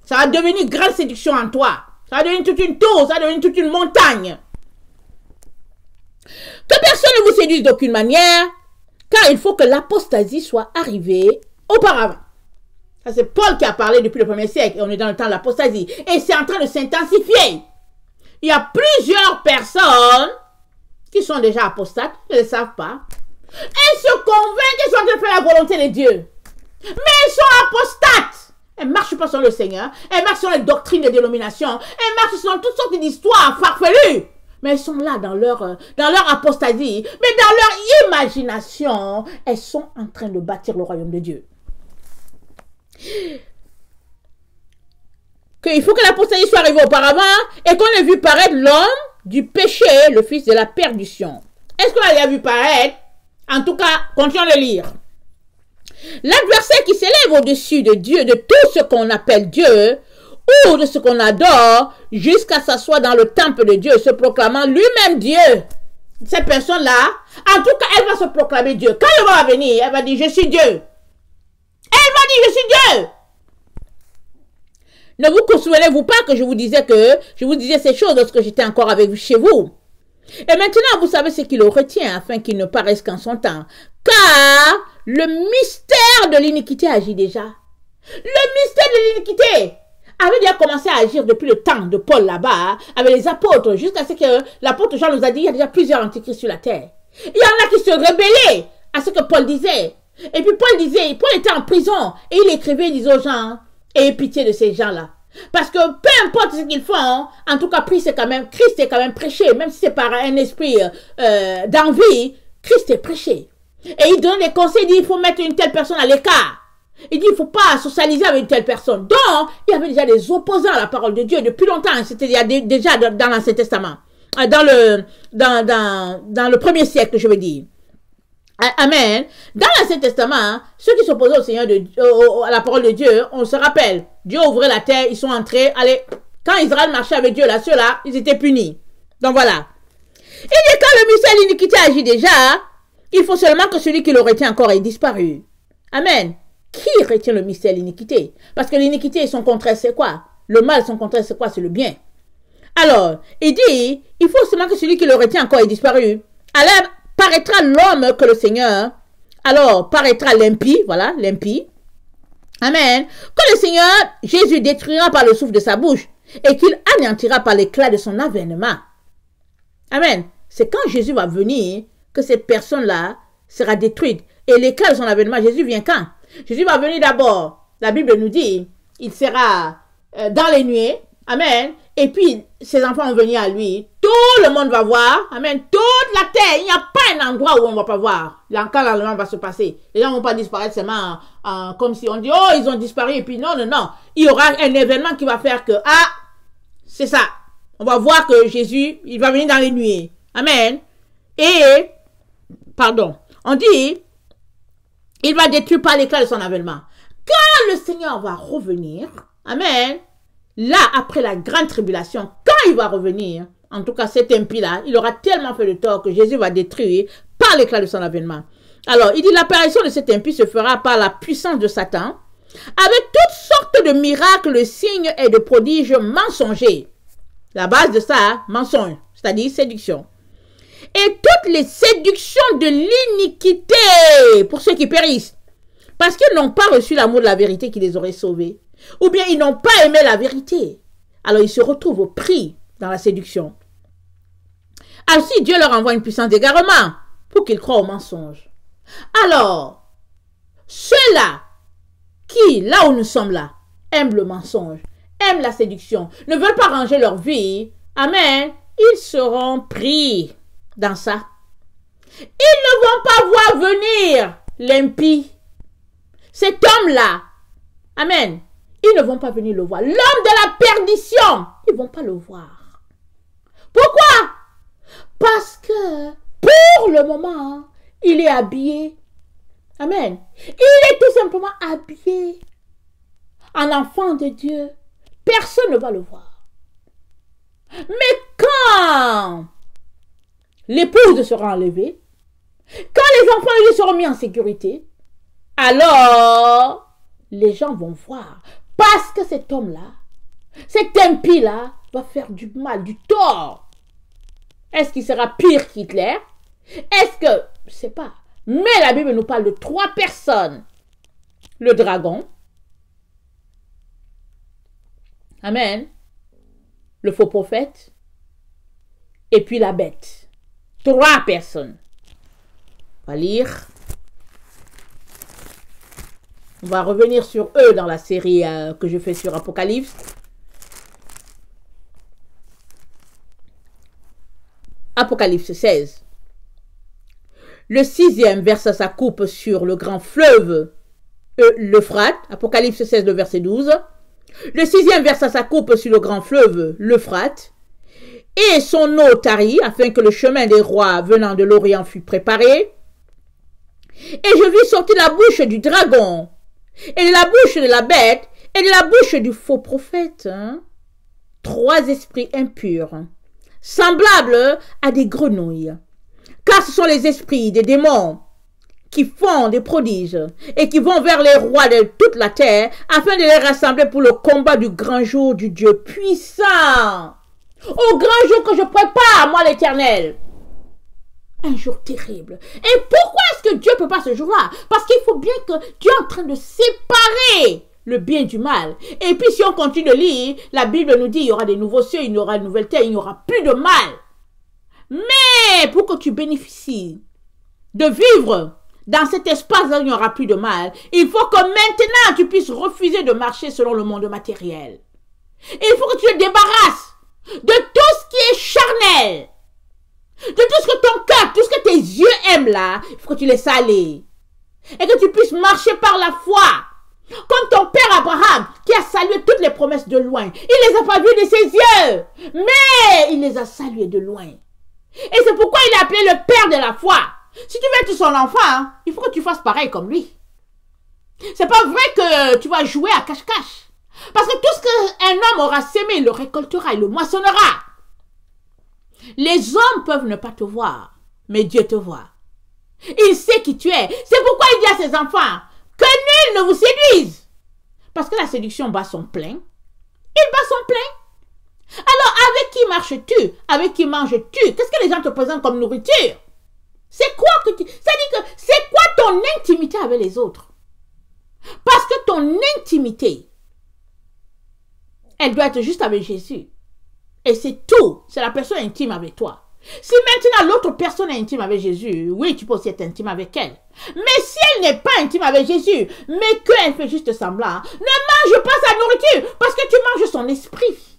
S1: Ça va devenir grande séduction en toi. Ça va devenir toute une tour, ça va devenir toute une montagne. Que personne ne vous séduise d'aucune manière, car il faut que l'apostasie soit arrivée auparavant. Ça, c'est Paul qui a parlé depuis le 1er siècle et on est dans le temps de l'apostasie. Et c'est en train de s'intensifier. Il y a plusieurs personnes qui sont déjà apostates, ils ne le savent pas. Elles se convainquent qu'elles sont en train de faire la volonté de Dieu. Mais elles sont apostates. Elles ne marchent pas sur le Seigneur. Elles marchent sur les doctrines de dénomination. Elles marchent sur toutes sortes d'histoires farfelues. Mais elles sont là dans leur apostasie. Mais dans leur imagination, elles sont en train de bâtir le royaume de Dieu. Qu'il faut que l'apostasie soit arrivée auparavant et qu'on ait vu paraître l'homme du péché, le fils de la perdition. Est-ce qu'on l'a vu paraître? En tout cas, continuons de lire. L'adversaire qui s'élève au-dessus de Dieu, de tout ce qu'on appelle Dieu, ou de ce qu'on adore, jusqu'à s'asseoir dans le temple de Dieu, se proclamant lui-même Dieu. Cette personne-là, en tout cas, elle va se proclamer Dieu. Quand elle va venir, elle va dire, je suis Dieu. Elle va dire, je suis Dieu. Ne vous souvenez-vous pas que je vous disais ces choses lorsque j'étais encore avec vous chez vous. Et maintenant, vous savez ce qui le retient afin qu'il ne paraisse qu'en son temps. Car le mystère de l'iniquité agit déjà. Le mystère de l'iniquité avait déjà commencé à agir depuis le temps de Paul là-bas, avec les apôtres, jusqu'à ce que l'apôtre Jean nous a dit, il y a déjà plusieurs antichrists sur la terre. Il y en a qui se rebellaient à ce que Paul disait. Et puis Paul était en prison, et il écrivait, il disait aux gens, ayez pitié de ces gens-là. Parce que peu importe ce qu'ils font, en tout cas, Christ est quand même prêché, même si c'est par un esprit d'envie, Christ est prêché. Et il donne des conseils, il dit, il faut mettre une telle personne à l'écart. Il dit, il ne faut pas socialiser avec une telle personne. Donc, il y avait déjà des opposants à la parole de Dieu depuis longtemps. C'était déjà dans l'Ancien Testament. Dans le 1er siècle, je veux dire. Amen. Dans l'Ancien Testament, ceux qui s'opposaient au Seigneur, à la parole de Dieu, on se rappelle, Dieu ouvrait la terre, ils sont entrés, allez, quand Israël marchait avec Dieu, là, ceux-là, ils étaient punis. Donc voilà. Il dit, quand le mystère de l'iniquité agit déjà, il faut seulement que celui qui le retient encore ait disparu. Amen. Qui retient le mystère de l'iniquité? Parce que l'iniquité, son contraire, c'est quoi? Le mal, son contraire, c'est quoi? C'est le bien. Alors, il dit, il faut seulement que celui qui le retient encore ait disparu. Alors, paraîtra l'homme que le Seigneur, alors paraîtra l'impie, voilà, l'impie. Amen. Que le Seigneur, Jésus détruira par le souffle de sa bouche et qu'il anéantira par l'éclat de son avènement. Amen. C'est quand Jésus va venir que cette personne-là, sera détruite. Et l'éclat de son avènement, Jésus vient quand? Jésus va venir d'abord. La Bible nous dit, il sera dans les nuées. Amen. Et puis, ses enfants vont venir à lui. Tout le monde va voir. Amen. Toute la terre. Il n'y a pas un endroit où on ne va pas voir. Quand l'enlèvement va se passer. Les gens ne vont pas disparaître seulement comme si on dit, oh, ils ont disparu. Et puis, non, non, non. Il y aura un événement qui va faire que, ah, c'est ça. On va voir que Jésus, il va venir dans les nuées. Amen. Et, pardon, on dit, il va détruire par l'éclat de son avènement. Quand le Seigneur va revenir, amen, là, après la grande tribulation, quand il va revenir, en tout cas cet impie-là, il aura tellement fait de tort que Jésus va détruire par l'éclat de son avènement. Alors, il dit, l'apparition de cet impie se fera par la puissance de Satan, avec toutes sortes de miracles, de signes et de prodiges mensongers. La base de ça, mensonge, c'est-à-dire séduction. Et toutes les séductions de l'iniquité pour ceux qui périssent. Parce qu'ils n'ont pas reçu l'amour de la vérité qui les aurait sauvés. Ou bien ils n'ont pas aimé la vérité. Alors ils se retrouvent pris dans la séduction. Ainsi Dieu leur envoie une puissance d'égarement pour qu'ils croient au mensonge. Alors, ceux-là qui, là où nous sommes là, aiment le mensonge, aiment la séduction, ne veulent pas ranger leur vie, amen, ils seront pris dans ça. Ils ne vont pas voir venir l'impie. Cet homme-là, amen, ils ne vont pas venir le voir. L'homme de la perdition, ils ne vont pas le voir. Pourquoi? Parce que pour le moment, il est habillé. Amen. Il est tout simplement habillé en enfant de Dieu. Personne ne va le voir. Mais quand l'épouse sera enlevée, quand les enfants de Dieu seront mis en sécurité, alors les gens vont voir. Parce que cet homme-là, cet impie-là, va faire du mal, du tort. Est-ce qu'il sera pire qu'Hitler? Est-ce que, je ne sais pas. Mais la Bible nous parle de 3 personnes. Le dragon. Amen. Le faux prophète. Et puis la bête. 3 personnes. On va lire. On va revenir sur eux dans la série que je fais sur Apocalypse. Apocalypse 16. Le 6e verse sa coupe sur le grand fleuve l'Euphrate. Apocalypse 16, le verset 12. Le 6e verse sa coupe sur le grand fleuve l'Euphrate. Et son eau tarit, afin que le chemin des rois venant de l'Orient fût préparé. Et je vis sortir la bouche du dragon, et de la bouche de la bête, et de la bouche du faux prophète. 3 esprits impurs, semblables à des grenouilles. Car ce sont les esprits des démons qui font des prodiges et qui vont vers les rois de toute la terre afin de les rassembler pour le combat du grand jour du Dieu puissant. Au grand jour que je prépare, moi l'Éternel. Un jour terrible. Et pourquoi est-ce que Dieu ne peut pas ce jour-là? Parce qu'il faut bien que Dieu est en train de séparer le bien du mal. Et puis si on continue de lire, la Bible nous dit il y aura des nouveaux cieux, il y aura une nouvelle terre, il n'y aura plus de mal. Mais pour que tu bénéficies de vivre dans cet espace où il n'y aura plus de mal, il faut que maintenant tu puisses refuser de marcher selon le monde matériel. Il faut que tu te débarrasses de tout ce qui est charnel, de tout ce que ton cœur, tout ce que tes yeux aiment là, il faut que tu les salis. Et que tu puisses marcher par la foi. Comme ton père Abraham, qui a salué toutes les promesses de loin. Il les a pas vues de ses yeux, mais il les a saluées de loin. Et c'est pourquoi il est appelé le père de la foi. Si tu veux être son enfant, il faut que tu fasses pareil comme lui. C'est pas vrai que tu vas jouer à cache-cache. Parce que tout ce qu'un homme aura sémé, il le récoltera, il le moissonnera. Les hommes peuvent ne pas te voir, mais Dieu te voit. Il sait qui tu es. C'est pourquoi il dit à ses enfants que nul ne vous séduise. Parce que la séduction bat son plein. Il bat son plein. Alors, avec qui marches-tu? Avec qui manges-tu? Qu'est-ce que les gens te présentent comme nourriture? C'est quoi que tu... C'est-à-dire que c'est quoi ton intimité avec les autres? Parce que ton intimité, elle doit être juste avec Jésus. Et c'est tout. C'est la personne intime avec toi. Si maintenant l'autre personne est intime avec Jésus, oui, tu peux aussi être intime avec elle. Mais si elle n'est pas intime avec Jésus, mais qu'elle fait juste semblant, ne mange pas sa nourriture parce que tu manges son esprit.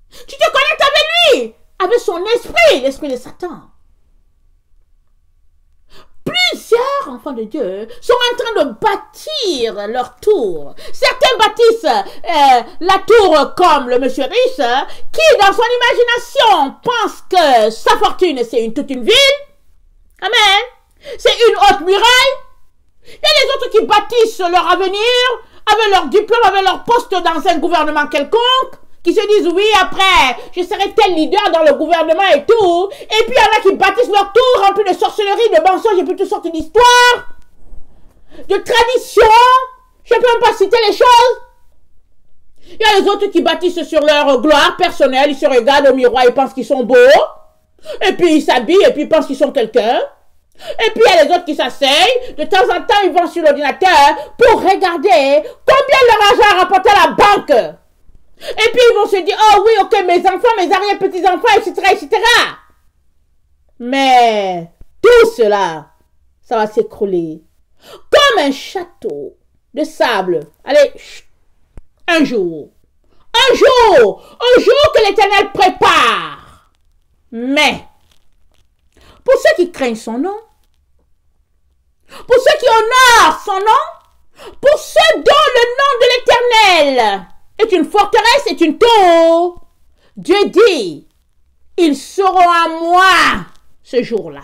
S1: Tu te connectes avec lui, avec son esprit, l'esprit de Satan. Plusieurs enfants de Dieu sont en train de bâtir leur tour. Certains bâtissent la tour comme le monsieur riche qui, dans son imagination, pense que sa fortune, c'est toute une ville. Amen. C'est une haute muraille. Il y a les autres qui bâtissent leur avenir avec leur diplôme, avec leur poste dans un gouvernement quelconque, qui se disent, oui, après, je serai tel leader dans le gouvernement et tout. Et puis, il y en a qui bâtissent leur tour rempli de sorcellerie, de mensonges et puis toutes sortes d'histoires, de traditions. Je ne peux même pas citer les choses. Il y a les autres qui bâtissent sur leur gloire personnelle. Ils se regardent au miroir, ils pensent qu'ils sont beaux. Et puis, ils s'habillent et puis ils pensent qu'ils sont quelqu'un. Et puis, il y a les autres qui s'asseyent. De temps en temps, ils vont sur l'ordinateur pour regarder combien leur argent a rapporté à la banque. Et puis ils vont se dire, oh oui, ok, mes enfants, mes arrière-petits-enfants, etc., etc. Mais tout cela, ça va s'écrouler comme un château de sable. Allez, un jour que l'Éternel prépare. Mais, pour ceux qui craignent son nom, pour ceux qui honorent son nom, pour ceux dont le nom de l'Éternel est une forteresse, est une tour, Dieu dit, ils seront à moi ce jour-là.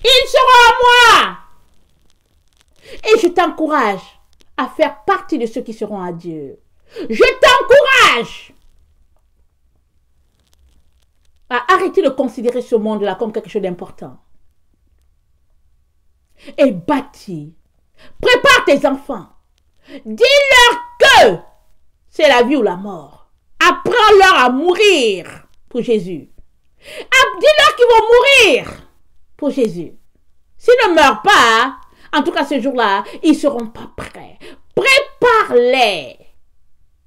S1: Ils seront à moi. Et je t'encourage à faire partie de ceux qui seront à Dieu. Je t'encourage à arrêter de considérer ce monde-là comme quelque chose d'important. Et bâtis. Prépare tes enfants. Dis-leur que c'est la vie ou la mort. Apprends-leur à mourir pour Jésus. Dis-leur qu'ils vont mourir pour Jésus. S'ils ne meurent pas, en tout cas ce jour-là, ils ne seront pas prêts. Prépare-les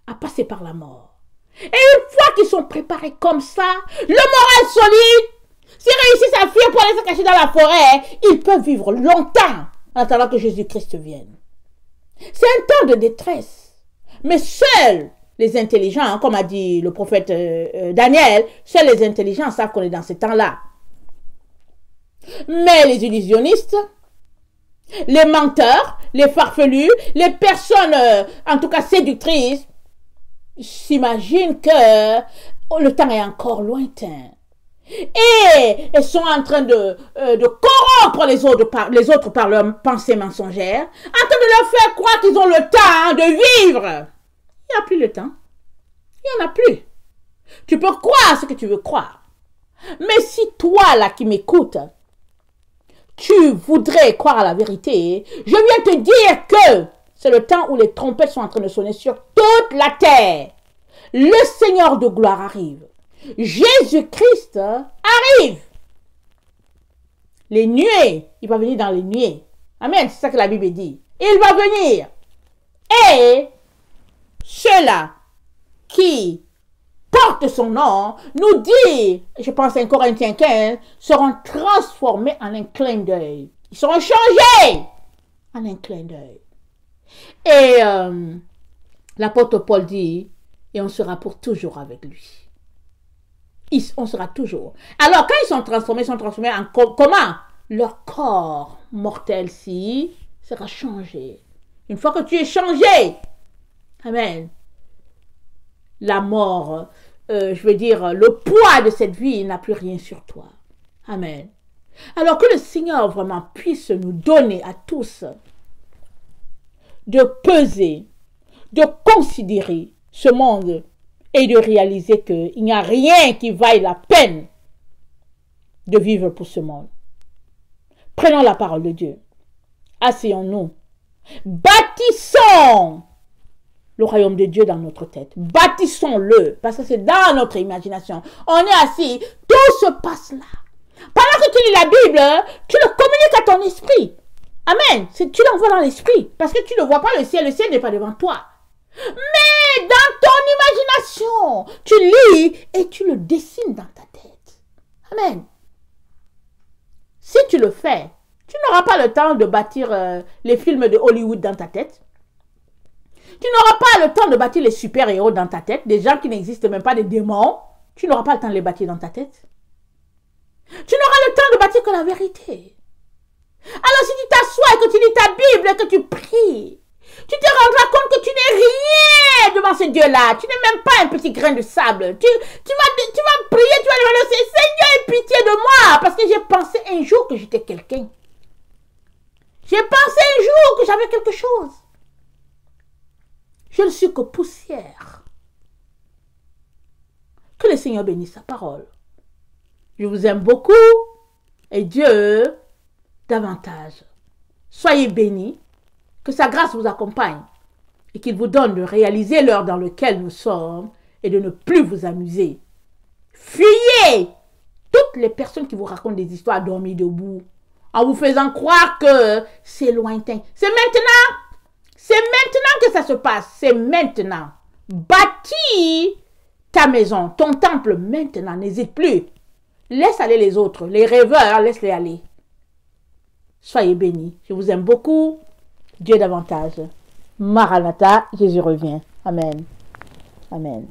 S1: à passer par la mort. Et une fois qu'ils sont préparés comme ça, le moral solide, s'ils réussissent à fuir pour aller se cacher dans la forêt, ils peuvent vivre longtemps en attendant que Jésus-Christ vienne. C'est un temps de détresse. Mais seuls les intelligents, comme a dit le prophète Daniel, seuls les intelligents savent qu'on est dans ce temps-là. Mais les illusionnistes, les menteurs, les farfelus, les personnes, en tout cas séductrices, s'imaginent que le temps est encore lointain. Et ils sont en train de corrompre les autres par leurs pensées mensongères, en train de leur faire croire qu'ils ont le temps de vivre. Il n'y a plus le temps. Il n'y en a plus. Tu peux croire ce que tu veux croire. Mais si toi, là, qui m'écoutes, tu voudrais croire à la vérité, je viens te dire que c'est le temps où les trompettes sont en train de sonner sur toute la terre. Le Seigneur de gloire arrive. Jésus-Christ arrive. Les nuées, il va venir dans les nuées. Amen, c'est ça que la Bible dit. Il va venir. Et ceux-là qui portent son nom, nous dit, je pense en Corinthiens 15, seront transformés en un clin d'œil. Ils seront changés en un clin d'œil. Et l'apôtre Paul dit, et on sera pour toujours avec lui. On sera toujours. Alors, quand ils sont transformés en comment? Leur corps mortel-ci sera changé. Une fois que tu es changé, amen, la mort, je veux dire, le poids de cette vie n'a plus rien sur toi. Amen. Alors que le Seigneur vraiment puisse nous donner à tous de peser, de considérer ce monde et de réaliser qu'il n'y a rien qui vaille la peine de vivre pour ce monde. Prenons la parole de Dieu. Asseyons-nous. Bâtissons le royaume de Dieu dans notre tête. Bâtissons-le, parce que c'est dans notre imagination. On est assis, tout se passe là. Pendant que tu lis la Bible, tu le communiques à ton esprit. Amen. Tu l'envoies dans l'esprit, parce que tu ne vois pas le ciel n'est pas devant toi. Mais dans ton imagination, tu lis et tu le dessines dans ta tête. Amen. n'auras pas le temps de bâtir les films de Hollywood dans ta tête. Tu n'auras pas le temps de bâtir les super-héros dans ta tête, des gens qui n'existent même pas, des démons. Tu n'auras pas le temps de les bâtir dans ta tête. Tu n'auras le temps de bâtir que la vérité. Alors si tu t'assois et que tu lis ta Bible et que tu pries, tu te rendras compte que tu n'es rien devant ce Dieu-là. Tu n'es même pas un petit grain de sable. Tu vas prier, tu vas demander, Seigneur, aie pitié de moi. Parce que j'ai pensé un jour que j'étais quelqu'un. J'ai pensé un jour que j'avais quelque chose. Je ne suis que poussière. Que le Seigneur bénisse sa parole. Je vous aime beaucoup et Dieu davantage. Soyez bénis, que sa grâce vous accompagne et qu'il vous donne de réaliser l'heure dans laquelle nous sommes et de ne plus vous amuser. Fuyez toutes les personnes qui vous racontent des histoires dormies debout en vous faisant croire que c'est lointain. C'est maintenant. C'est maintenant que ça se passe. C'est maintenant. Bâtis ta maison, ton temple maintenant. N'hésite plus. Laisse aller les autres. Les rêveurs, laisse-les aller. Soyez bénis. Je vous aime beaucoup. Dieu davantage. Maranatha, Jésus revient. Amen. Amen.